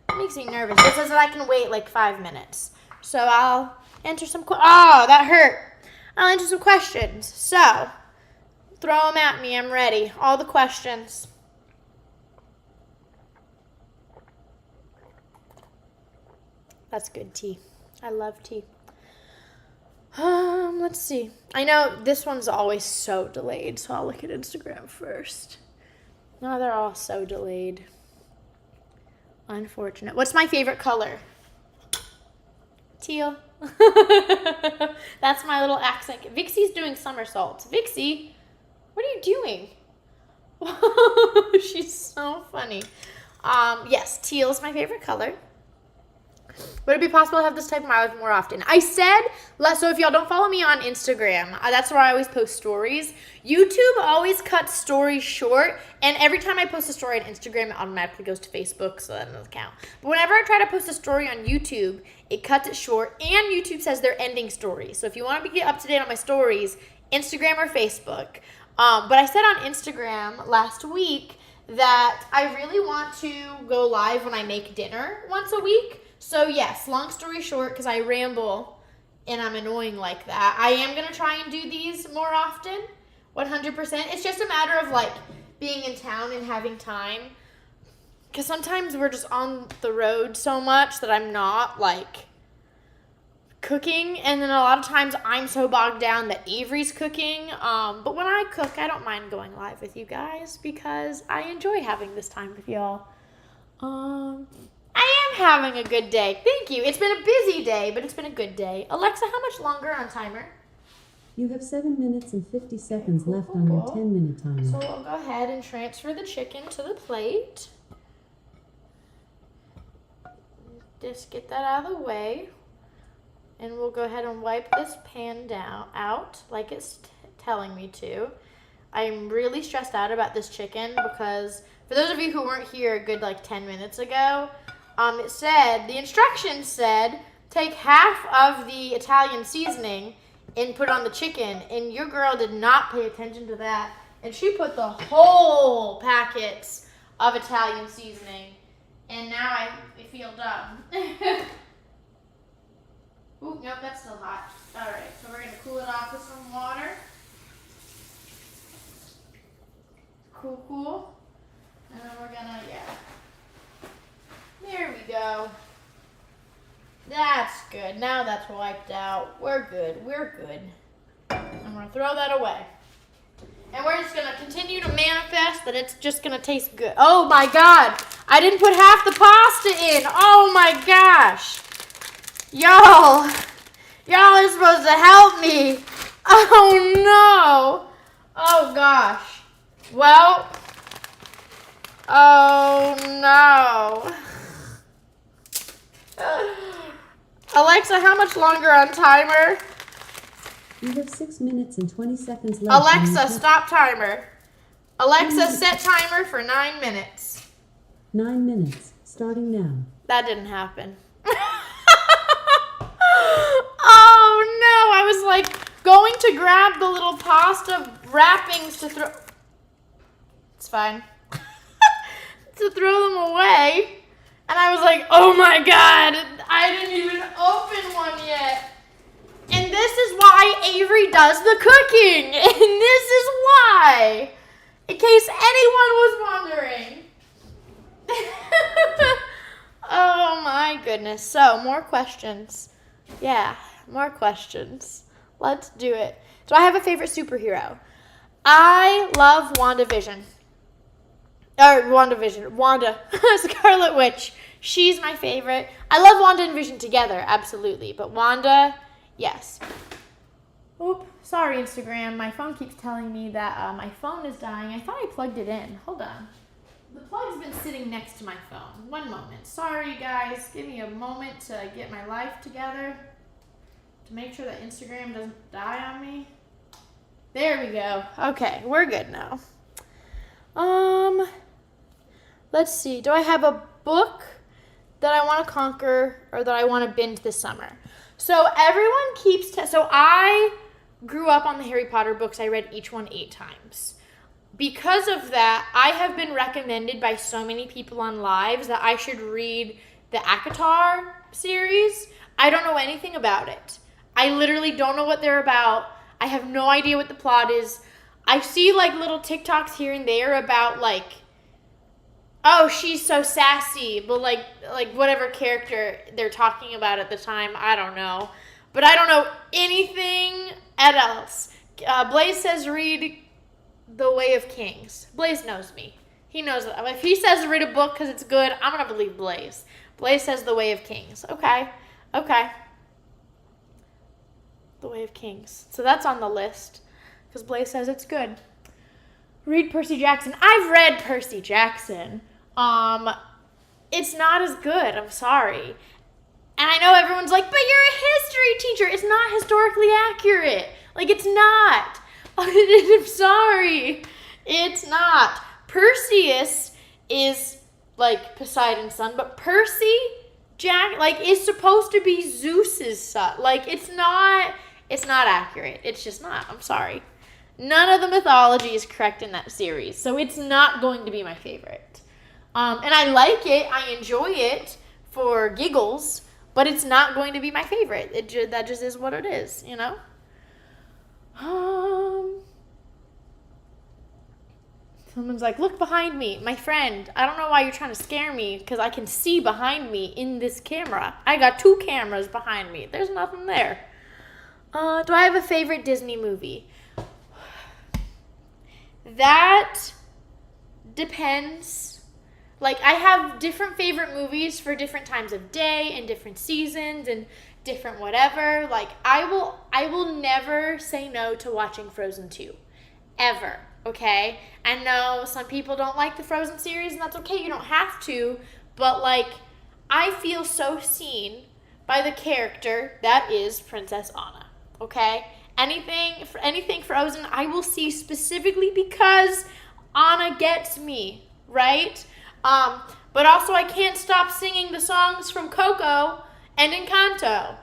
It makes me nervous. It says that I can wait like 5 minutes. So I'll enter some that hurt. I'll enter some questions. So, throw them at me. I'm ready. All the questions. That's good tea. I love tea. Let's see. I know this one's always so delayed, so I'll look at Instagram first. No, they're all so delayed. Unfortunate. What's my favorite color? Teal. That's my little accent. Vixie's doing somersaults. Vixie, what are you doing? She's so funny. Yes, teal is my favorite color. Would it be possible to have this type of mileage more often? I said, so if y'all don't follow me on Instagram, that's where I always post stories. YouTube always cuts stories short, and every time I post a story on Instagram, it automatically goes to Facebook, so that doesn't count. But whenever I try to post a story on YouTube, it cuts it short, and YouTube says they're ending stories. So if you want to get up to date on my stories, Instagram or Facebook. But I said on Instagram last week that I really want to go live when I make dinner once a week. So yes, long story short, because I ramble and I'm annoying like that, I am going to try and do these more often, 100%. It's just a matter of like being in town and having time, because sometimes we're just on the road so much that I'm not like cooking, and then a lot of times I'm so bogged down that Avery's cooking. But when I cook, I don't mind going live with you guys because I enjoy having this time with y'all. I am having a good day. Thank you. It's been a busy day, but it's been a good day. Alexa, how much longer on timer? You have 7 minutes and 50 seconds left on your 10-minute timer. So I'll go ahead and transfer the chicken to the plate. Just get that out of the way. And we'll go ahead and wipe this pan out like it's telling me to. I'm really stressed out about this chicken because for those of you who weren't here a good 10 minutes ago, the instructions said take half of the Italian seasoning and put it on the chicken, and your girl did not pay attention to that, and she put the whole packets of Italian seasoning, and now I feel dumb. Ooh, nope, that's still hot. All right, so we're gonna cool it off with some water. Cool. And then we're gonna, there we go. That's good. Now that's wiped out. We're good. I'm gonna throw that away. And we're just gonna continue to manifest that it's just gonna taste good. Oh my God, I didn't put half the pasta in. Oh my gosh. Y'all are supposed to help me. Oh no. Oh gosh. Well, oh no. Alexa, how much longer on timer? You have 6 minutes and 20 seconds left. Alexa, stop timer. Alexa, set timer for 9 minutes. 9 minutes, starting now. That didn't happen. Oh no, I was going to grab the little pasta wrappings to throw. It's fine. To throw them away. And I was like, oh my God, I didn't even open one yet. And this is why Avery does the cooking. And this is why. In case anyone was wondering. Oh my goodness. So, more questions. Yeah, more questions. Let's do it. Do I have a favorite superhero? I love WandaVision. Wanda. Scarlet Witch. She's my favorite. I love Wanda and Vision together, absolutely. But Wanda, yes. Oop, sorry Instagram. My phone keeps telling me that my phone is dying. I thought I plugged it in. Hold on. The plug's been sitting next to my phone. One moment. Sorry guys. Give me a moment to get my life together. To make sure that Instagram doesn't die on me. There we go. Okay, we're good now. Let's see. Do I have a book that I want to conquer or that I want to binge this summer? So everyone keeps... So I grew up on the Harry Potter books. I read each one 8 times. Because of that, I have been recommended by so many people on lives that I should read the ACOTAR series. I don't know anything about it. I literally don't know what they're about. I have no idea what the plot is. I see little TikToks here and there about oh, she's so sassy, but whatever character they're talking about at the time, I don't know. But I don't know anything else. Blaze says read The Way of Kings. Blaze knows me. He knows that. If he says read a book because it's good, I'm going to believe Blaze. Blaze says The Way of Kings. Okay. The Way of Kings. So that's on the list because Blaze says it's good. Read Percy Jackson. I've read Percy Jackson. It's not as good. I'm sorry. And I know everyone's like, but you're a history teacher. It's not historically accurate. It's not. I'm sorry. It's not. Perseus is Poseidon's son, but Percy is supposed to be Zeus's son. It's not accurate. It's just not. I'm sorry. None of the mythology is correct in that series, so it's not going to be my favorite. And I like it. I enjoy it for giggles, but it's not going to be my favorite. That just is what it is, you know? Someone's like, look behind me. My friend, I don't know why you're trying to scare me because I can see behind me in this camera. I got 2 cameras behind me. There's nothing there. Do I have a favorite Disney movie? That depends. Like, I have different favorite movies for different times of day and different seasons and different whatever. Like, I will never say no to watching Frozen 2. Ever. Okay? I know some people don't like the Frozen series, and that's okay. You don't have to. But, like, I feel so seen by the character that is Princess Anna. Okay? Anything Frozen, I will see specifically because Anna gets me, right? But also I can't stop singing the songs from Coco and Encanto.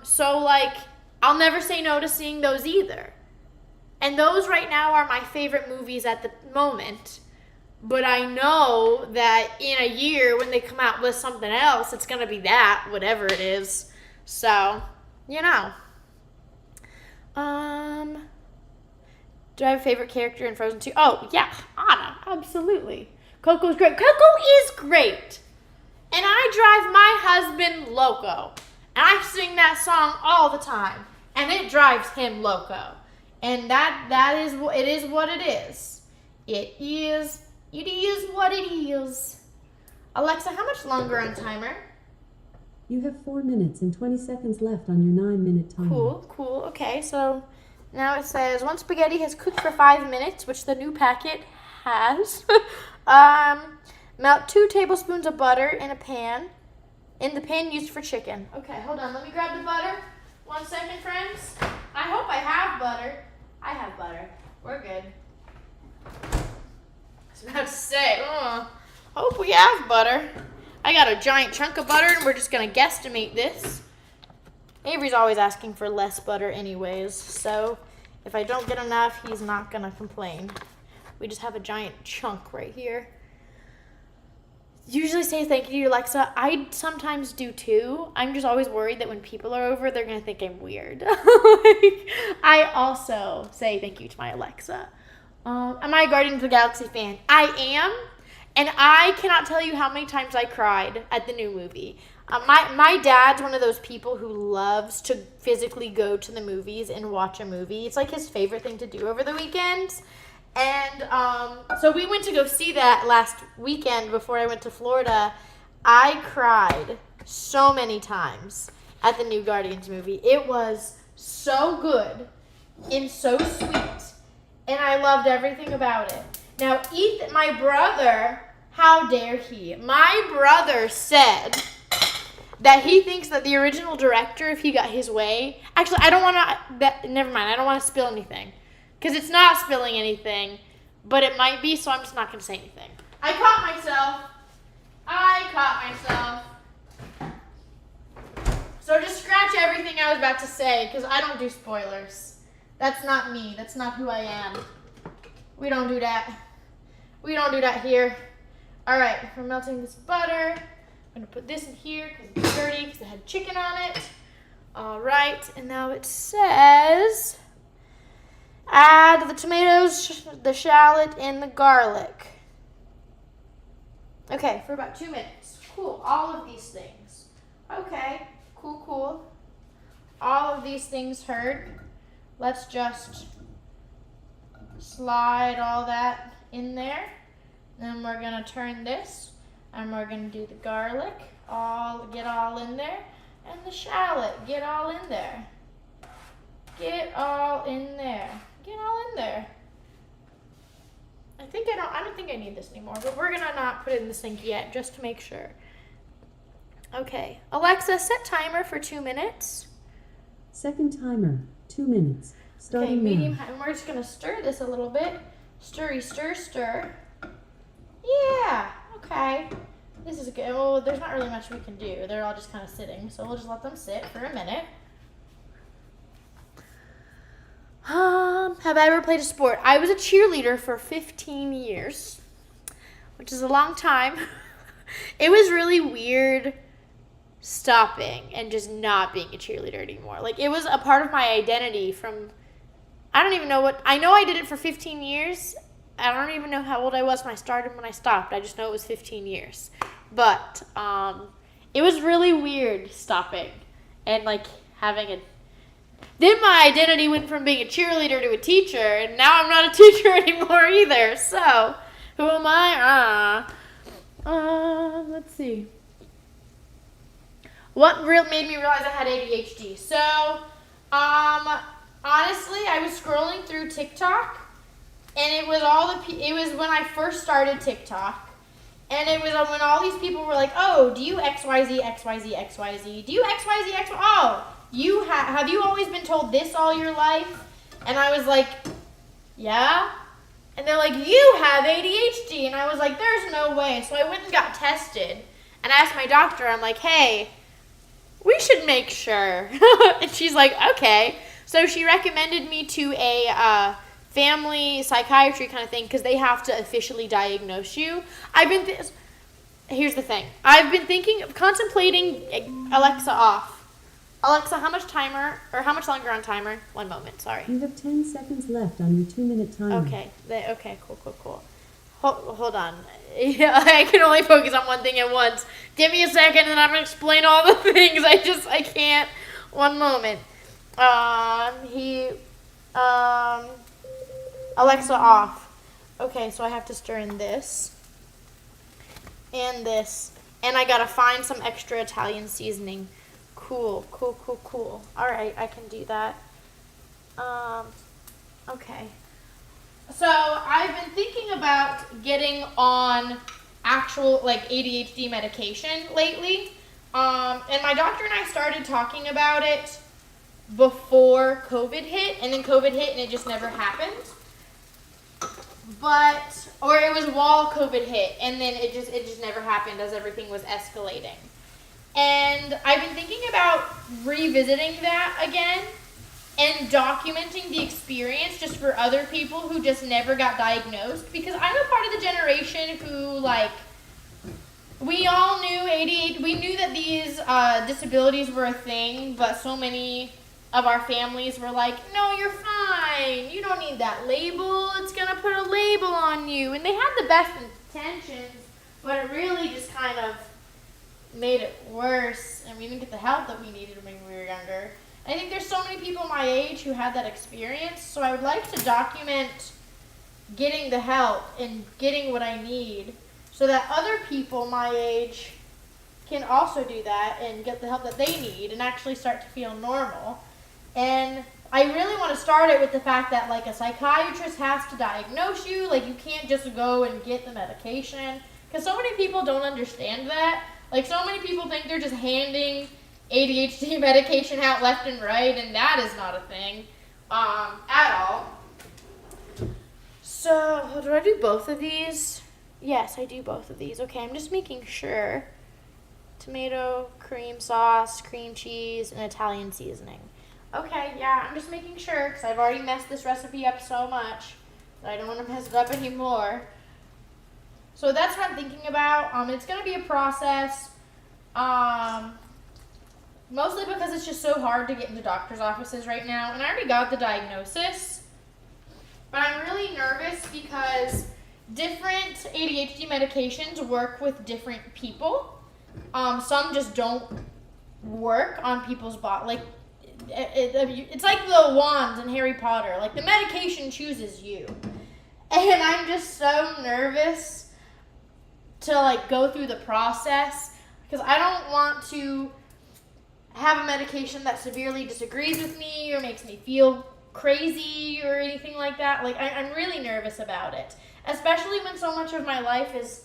So, like, I'll never say no to seeing those either. And those right now are my favorite movies at the moment. But I know that in a year when they come out with something else, it's going to be that, whatever it is. So, you know. Do I have a favorite character in Frozen 2? Oh, yeah, Anna, absolutely. Coco's great. Coco is great. And I drive my husband loco. And I sing that song all the time. And it drives him loco. And it is what it is. It is what it is. Alexa, how much longer on timer? You have 4 minutes and 20 seconds left on your 9-minute timer. Cool. Okay, so now it says, once spaghetti has cooked for 5 minutes, which the new packet has, melt 2 tablespoons of butter in the pan used for chicken. Okay, hold on. Let me grab the butter. 1 second, friends. I hope I have butter. I have butter. We're good. I was about to say, hope we have butter. I got a giant chunk of butter, and we're just going to guesstimate this. Avery's always asking for less butter anyways, so if I don't get enough, he's not going to complain. We just have a giant chunk right here. Usually say thank you to Alexa. I sometimes do too. I'm just always worried that when people are over, they're going to think I'm weird. I also say thank you to my Alexa. Am I a Guardians of the Galaxy fan? I am. And I cannot tell you how many times I cried at the new movie. My dad's one of those people who loves to physically go to the movies and watch a movie. It's like his favorite thing to do over the weekends. And so we went to go see that last weekend before I went to Florida. I cried so many times at the new Guardians movie. It was so good and so sweet. And I loved everything about it. Now, Ethan, my brother, how dare he? My brother said that he thinks that the original director, if he got his way... Actually, I don't want to... Never mind, I don't want to spill anything. Because it's not spilling anything, but it might be, so I'm just not going to say anything. I caught myself. So just scratch everything I was about to say, because I don't do spoilers. That's not me. That's not who I am. We don't do that. We don't do that here. All right, we're melting this butter. I'm going to put this in here because it's dirty because it had chicken on it. All right, and now it says add the tomatoes, the shallot, and the garlic. Okay, for about 2 minutes. Cool, all of these things. Okay, cool. All of these things heard. Let's just slide all that in there. Then we're going to turn this, and we're going to do the garlic, get all in there, and the shallot, get all in there. Get all in there. I don't think I need this anymore, but we're going to not put it in the sink yet, just to make sure. Okay, Alexa, set timer for 2 minutes. Second timer, 2 minutes. Starting okay, medium now. high, and we're just going to stir this a little bit. Stir. Yeah, okay. This is good. Well, there's not really much we can do. They're all just kind of sitting, so we'll just let them sit for a minute. Have I ever played a sport? I was a cheerleader for 15 years, which is a long time. It was really weird stopping and just not being a cheerleader anymore. Like, it was a part of my identity from, I don't even know what, I know I did it for 15 years, I don't even know how old I was when I started, when I stopped. I just know it was 15 years. But it was really weird stopping and like having a. Then my identity went from being a cheerleader to a teacher, and now I'm not a teacher anymore either. So, who am I? Let's see. What made me realize I had ADHD? So, honestly, I was scrolling through TikTok, and it was it was when I first started TikTok, and it was when all these people were like, "Oh, do you XYZ, XYZ, XYZ? Do you XYZ, XYZ? Oh, you have you always been told this all your life?" And I was like, "Yeah." And they're like, "You have ADHD," and I was like, "There's no way." So I went and got tested, and I asked my doctor. I'm like, "Hey, we should make sure." And she's like, "Okay." So she recommended me to a family psychiatry kind of thing because they have to officially diagnose you. Here's the thing. I've been contemplating Alexa off. Alexa, how much longer on timer? 1 moment, sorry. You have 10 seconds left on your 2-minute timer. Okay, cool. Hold on. Yeah, I can only focus on one thing at once. Give me a second and I'm going to explain all the things. I can't. 1 moment. Alexa off. Okay, so I have to stir in this and this, and I gotta find some extra Italian seasoning. Cool. All right, I can do that. Okay. So I've been thinking about getting on actual like ADHD medication lately. And my doctor and I started talking about it before COVID hit, and then COVID hit and it just never happened. Or it was while COVID hit, and then it just never happened as everything was escalating. And I've been thinking about revisiting that again and documenting the experience just for other people who just never got diagnosed, because I'm a part of the generation who, like, we all knew ADHD, we knew that these disabilities were a thing, but so many of our families were like, "No, you're fine. You don't need that label. It's going to put a label on you." And they had the best intentions, but it really just kind of made it worse, and we didn't get the help that we needed when we were younger. I think there's so many people my age who had that experience, so I would like to document getting the help and getting what I need so that other people my age can also do that and get the help that they need and actually start to feel normal. And I really want to start it with the fact that, like, a psychiatrist has to diagnose you. Like, you can't just go and get the medication, because so many people don't understand that. Like, so many people think they're just handing ADHD medication out left and right, and that is not a thing at all. So, do I do both of these? Yes, I do both of these. Okay, I'm just making sure. Tomato, cream sauce, cream cheese, and Italian seasoning. Okay, yeah, I'm just making sure, because I've already messed this recipe up so much that I don't want to mess it up anymore. So that's what I'm thinking about. It's going to be a process, mostly because it's just so hard to get into doctor's offices right now. And I already got the diagnosis, but I'm really nervous because different ADHD medications work with different people. Some just don't work on people's body. Like, it's like the wands in Harry Potter. Like, the medication chooses you. And I'm just so nervous to, like, go through the process, because I don't want to have a medication that severely disagrees with me or makes me feel crazy or anything like that. Like, I'm really nervous about it, especially when so much of my life is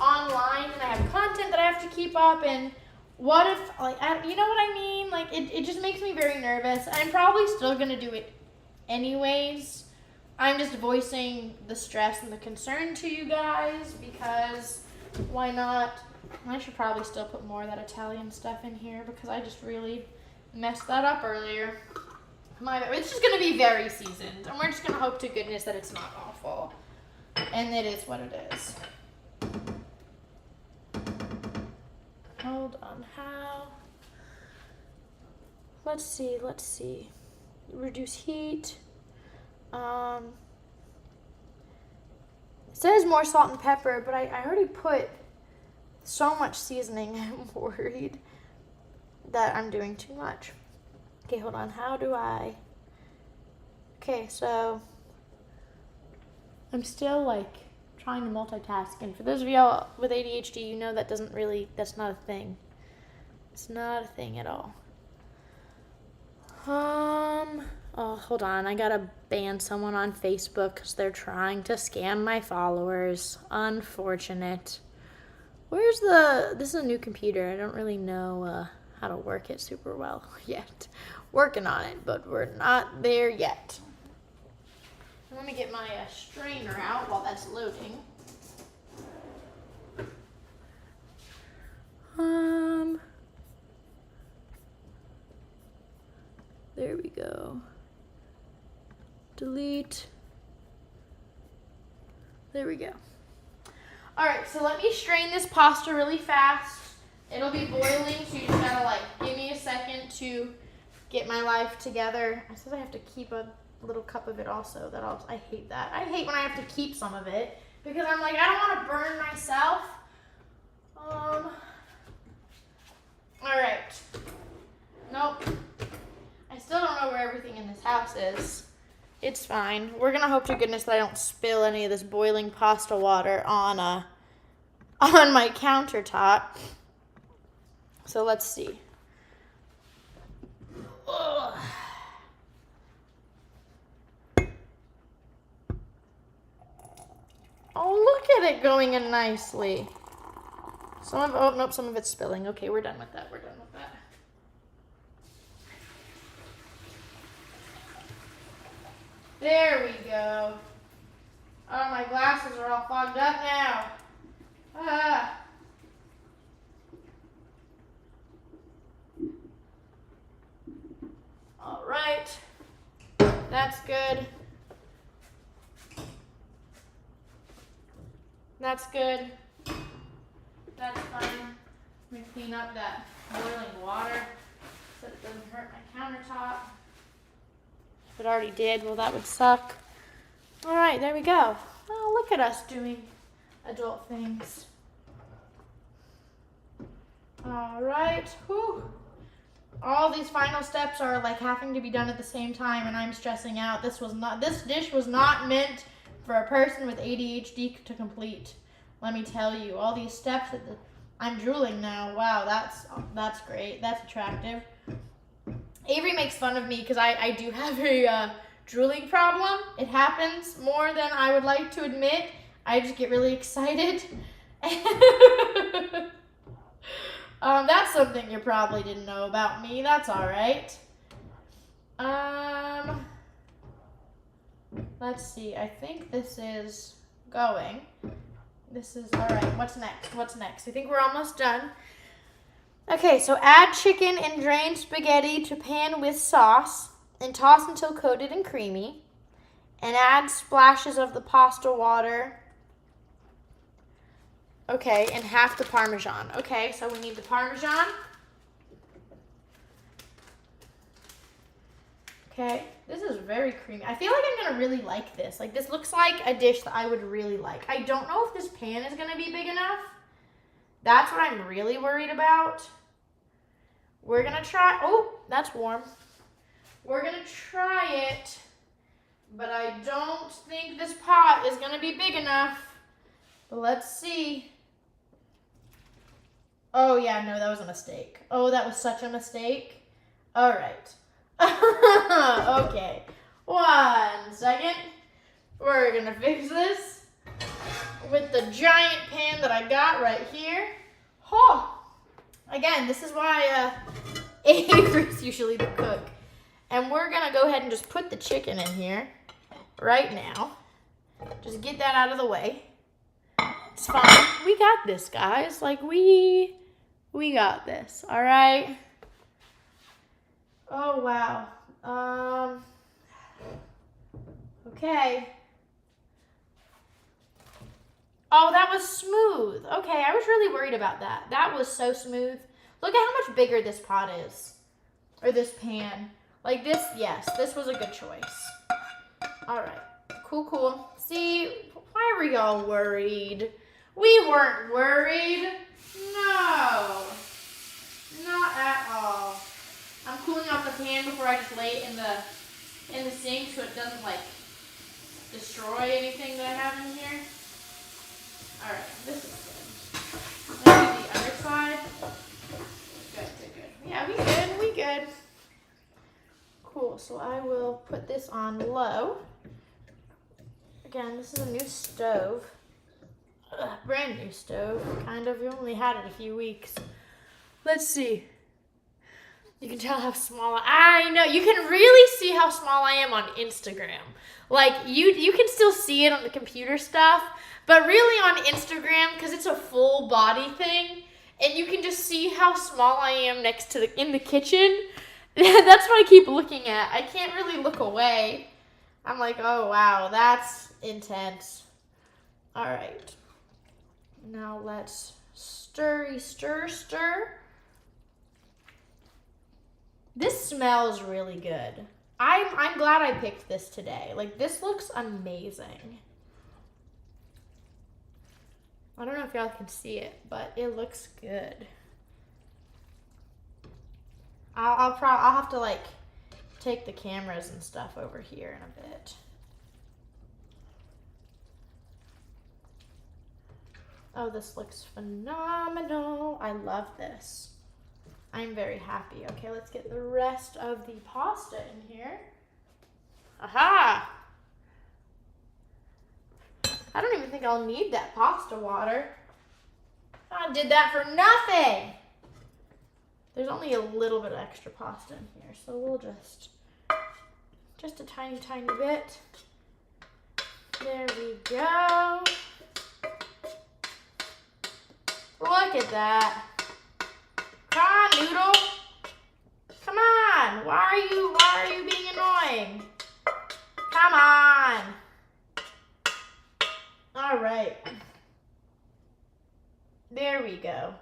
online and I have content that I have to keep up. And what if, like, you know what I mean? Like, it just makes me very nervous. I'm probably still going to do it anyways. I'm just voicing the stress and the concern to you guys, because why not? I should probably still put more of that Italian stuff in here, because I just really messed that up earlier. It's just going to be very seasoned, and we're just going to hope to goodness that it's not awful. And it is what it is. Hold on, how? Let's see. Reduce heat. It says more salt and pepper, but I already put so much seasoning. I'm worried that I'm doing too much. Okay, hold on. How do I... Okay, so I'm still like trying to multitask. And for those of y'all with ADHD, you know that's not a thing. It's not a thing at all. Oh, hold on. I gotta ban someone on Facebook because they're trying to scam my followers. Unfortunate. This is a new computer. I don't really know how to work it super well yet. Working on it, but we're not there yet. Let me get my strainer out while that's loading. There we go. Delete. There we go. All right, so let me strain this pasta really fast. It'll be boiling, so you just gotta like give me a second to get my life together. I said I have to keep a little cup of it also. I hate that. I hate when I have to keep some of it because I'm like, I don't want to burn myself. All right. Nope. I still don't know where everything in this house is. It's fine. We're gonna hope to goodness that I don't spill any of this boiling pasta water on my countertop. So let's see. Ugh. Oh, look at it going in nicely. Some of it's spilling. Okay, we're done with that. There we go. Oh, my glasses are all fogged up now. All right. That's good. That's good. That's fine. Let me clean up that boiling water so it doesn't hurt my countertop. If it already did, well, that would suck. All right, there we go. Oh, look at us doing adult things. All right. Whew. All these final steps are like having to be done at the same time, and I'm stressing out. This dish was not meant for a person with ADHD to complete. Let me tell you, all these steps I'm drooling now. Wow, that's great. That's attractive. Avery makes fun of me because I do have a drooling problem. It happens more than I would like to admit. I just get really excited. That's something you probably didn't know about me. That's all right. Let's see. I think this is going. This is all right. What's next? I think we're almost done. Okay, so add chicken and drained spaghetti to pan with sauce and toss until coated and creamy. And add splashes of the pasta water. Okay, and half the Parmesan. Okay, so we need the Parmesan. Okay, this is very creamy. I feel like I'm gonna really like this. Like, this looks like a dish that I would really like. I don't know if this pan is gonna be big enough. That's what I'm really worried about. We're gonna try, oh, that's warm. We're gonna try it, but I don't think this pot is gonna be big enough. But let's see. Oh yeah, no, that was a mistake. Oh, that was such a mistake. All right. Okay, 1 second. We're gonna fix this with the giant pan that I got right here. Oh, again, this is why Avery's usually the cook. And we're gonna go ahead and just put the chicken in here right now. Just get that out of the way. It's fine. We got this, guys. Like, we got this, all right? Oh, wow. Okay. Oh, that was smooth. Okay, I was really worried about that. That was so smooth. Look at how much bigger this pot is. Or this pan. Like this, yes, this was a good choice. All right. Cool. See See, why were y'all worried? We weren't worried. No. Not at all. I'm cooling off the pan before I just lay it in the sink so it doesn't like destroy anything that I have in here. Alright, this is good. I'm gonna do the other side. Good. Yeah, we good. Cool, so I will put this on low. Again, this is a new stove. Brand new stove, kind of. We only had it a few weeks. Let's see. You can tell how small I know. You can really see how small I am on Instagram. Like, you can still see it on the computer stuff, but really on Instagram, because it's a full body thing, and you can just see how small I am next to in the kitchen. That's what I keep looking at. I can't really look away. I'm like, oh, wow, that's intense. All right. Now let's stir. This smells really good. I'm glad I picked this today. Like, this looks amazing. I don't know if y'all can see it, but it looks good. I'll have to like take the cameras and stuff over here in a bit. Oh, this looks phenomenal. I love this. I'm very happy. Okay, let's get the rest of the pasta in here. Aha! I don't even think I'll need that pasta water. I did that for nothing. There's only a little bit of extra pasta in here, so we'll just a tiny bit. There we go. Look at that. Come on, noodle. Come on. Why are you being annoying? Come on. All right. There we go.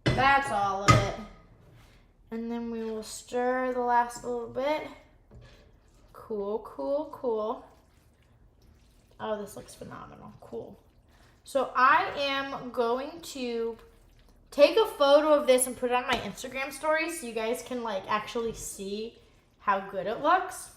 That's all of it. And then we will stir the last little bit. Cool. Oh, this looks phenomenal. Cool. So I am going to take a photo of this and put it on my Instagram story so you guys can like actually see how good it looks.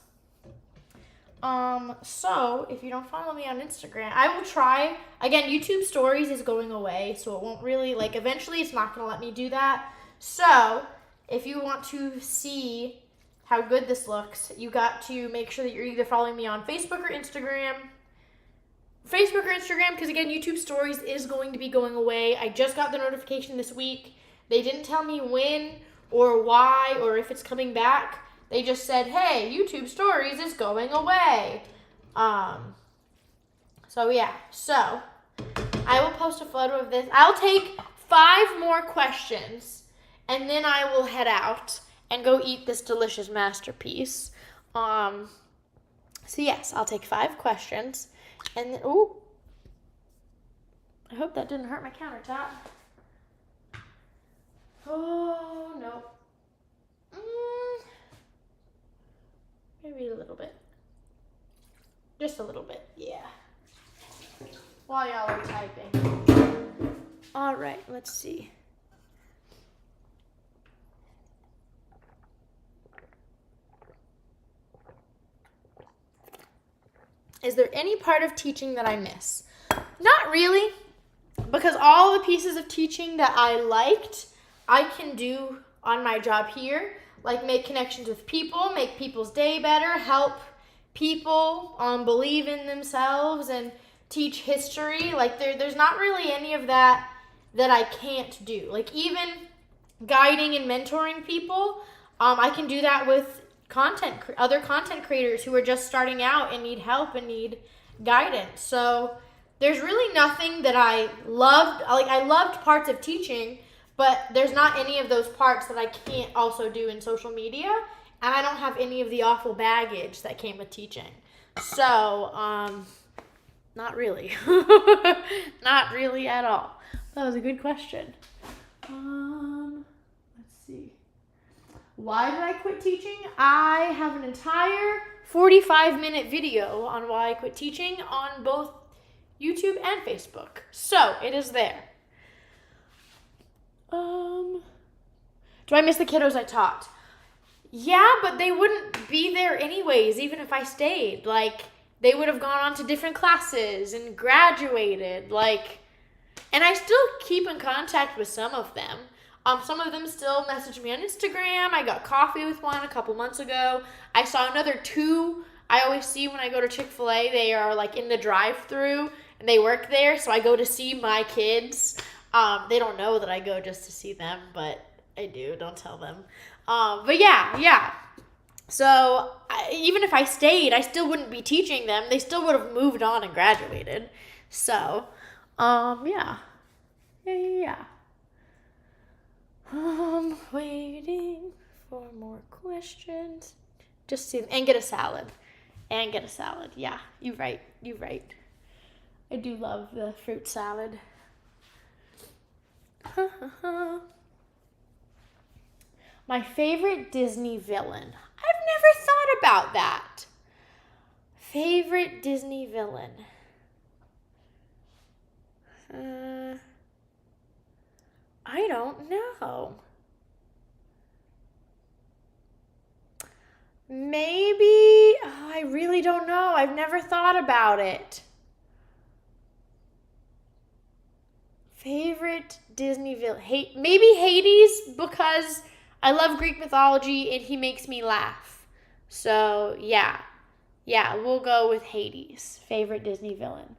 So if you don't follow me on Instagram, I will try. Again, YouTube stories is going away, so it won't really, like, eventually it's not going to let me do that. So if you want to see how good this looks, you got to make sure that you're either following me on Facebook or Instagram. Because again, YouTube stories is going to be going away. I just got the notification this week. They didn't tell me when or why or if it's coming back. They just said, hey, YouTube stories is going away. So yeah, so I will post a photo of this. I'll take 5 more questions and then I will head out and go eat this delicious masterpiece. So yes, I'll take 5 questions and then, ooh, I hope that didn't hurt my countertop. Oh, no. Maybe a little bit. Just a little bit, yeah. While y'all are typing. All right, let's see. Is there any part of teaching that I miss? Not really, because all the pieces of teaching that I liked, I can do on my job here. Like make connections with people, make people's day better, help people believe in themselves and teach history. Like there's not really any of that I can't do. Like even guiding and mentoring people, I can do that with other content creators who are just starting out and need help and need guidance. So there's really nothing that I loved. Like I loved parts of teaching, but there's not any of those parts that I can't also do in social media, and I don't have any of the awful baggage that came with teaching. So, not really. Not really at all. That was a good question. Let's see. why did I quit teaching? I have an entire 45-minute video on why I quit teaching on both YouTube and Facebook. So, it is there. Do I miss the kiddos I taught? Yeah, but they wouldn't be there anyways, even if I stayed. Like, they would have gone on to different classes and graduated. Like, and I still keep in contact with some of them. Some of them still message me on Instagram. I got coffee with one a couple months ago. I saw another 2 I always see when I go to Chick-fil-A. They are like in the drive-thru and they work there, so I go to see my kids. They don't know that I go just to see them, but I do. Don't tell them. But yeah. So even if I stayed, I still wouldn't be teaching them. They still would have moved on and graduated. So, yeah. Waiting for more questions. Just see, and get a salad. Yeah, you're right. I do love the fruit salad. My favorite Disney villain. I've never thought about that. Favorite Disney villain. I don't know. Maybe, I really don't know. I've never thought about it. Favorite Disney villain. Maybe Hades, because I love Greek mythology and he makes me laugh. So, yeah, we'll go with Hades. Favorite Disney villain.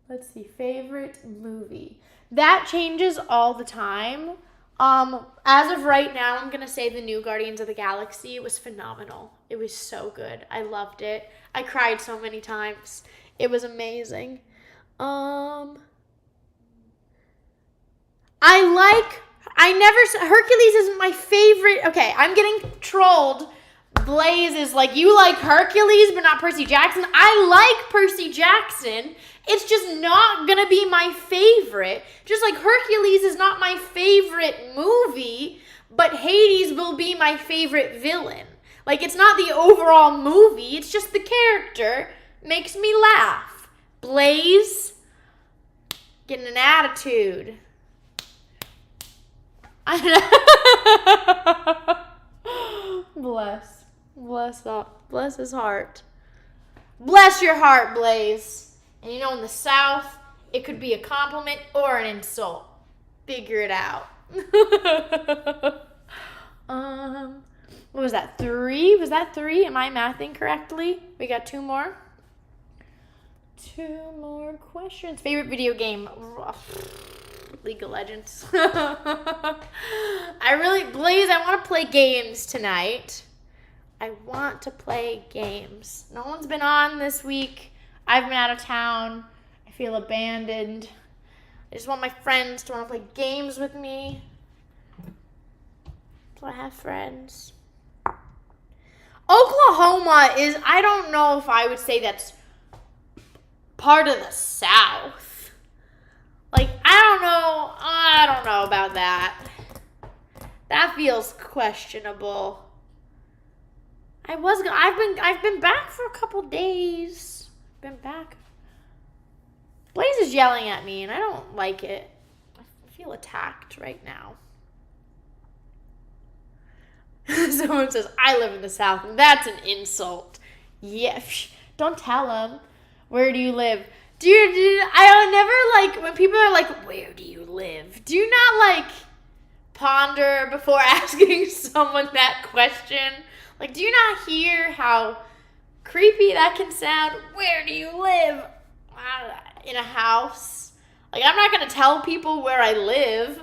Let's see, favorite movie. That changes all the time. As of right now, I'm going to say the new Guardians of the Galaxy. It was phenomenal. It was so good. I loved it. I cried so many times. It was amazing. Hercules isn't my favorite. Okay, I'm getting trolled. Blaze is like, you like Hercules but not Percy Jackson. I like Percy Jackson. It's just not gonna be my favorite. Just like Hercules is not my favorite movie, but Hades will be my favorite villain. Like, it's not the overall movie, it's just the character makes me laugh. Blaze, getting an attitude. Bless his heart. Bless your heart, Blaze. And you know, in the South, it could be a compliment or an insult. Figure it out. What was that, 3? Was that 3? Am I mathing correctly? We got 2 more. 2 more questions. Favorite video game? League of Legends. Blaze, I want to play games tonight. I want to play games. No one's been on this week. I've been out of town. I feel abandoned. I just want my friends to want to play games with me. Do I have friends? Oklahoma is, I don't know if I would say that's part of the South. Like, I don't know about that. That feels questionable. I've been back for a couple days. Been back. Blaze is yelling at me and I don't like it. I feel attacked right now. Someone says, I live in the South, and that's an insult. Yeah, don't tell them. Where do you live? I never, when people are like, where do you live? Do you not, ponder before asking someone that question? Do you not hear how creepy that can sound? Where do you live? In a house. I'm not going to tell people where I live.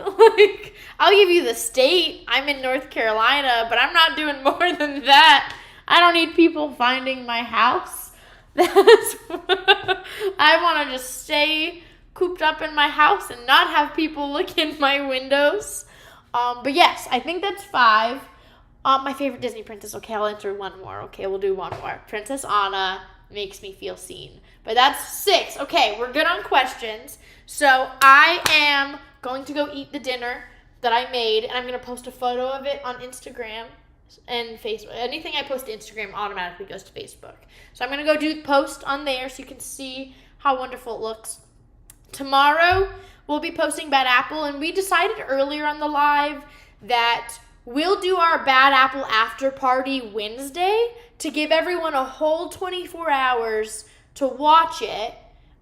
I'll give you the state. I'm in North Carolina, but I'm not doing more than that. I don't need people finding my house. I want to just stay cooped up in my house and not have people look in my windows. But yes, I think that's 5. My favorite Disney princess. Okay, I'll answer one more. Okay, we'll do one more. Princess Anna makes me feel seen. But that's 6. Okay, we're good on questions. So I am going to go eat the dinner that I made, and I'm going to post a photo of it on Instagram and Facebook. Anything I post to Instagram automatically goes to Facebook. So I'm going to go post on there so you can see how wonderful it looks. Tomorrow, we'll be posting Bad Apple, and we decided earlier on the live that we'll do our Bad Apple after party Wednesday to give everyone a whole 24 hours to watch it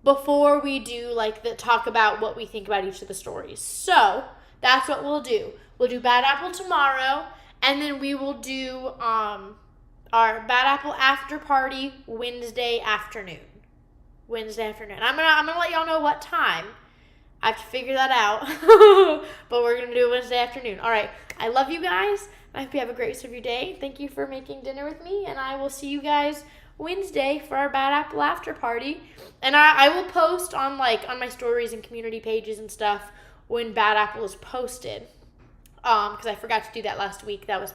before we do talk about what we think about each of the stories. So that's what we'll do. We'll do Bad Apple tomorrow, and then we will do our Bad Apple after party Wednesday afternoon. I'm gonna let y'all know what time. I have to figure that out. But we're gonna do it Wednesday afternoon. All right. I love you guys. I hope you have a great rest of your day. Thank you for making dinner with me, and I will see you guys Wednesday for our Bad Apple after party. And I will post on my stories and community pages and stuff when Bad Apple is posted. Because I forgot to do that last week. That was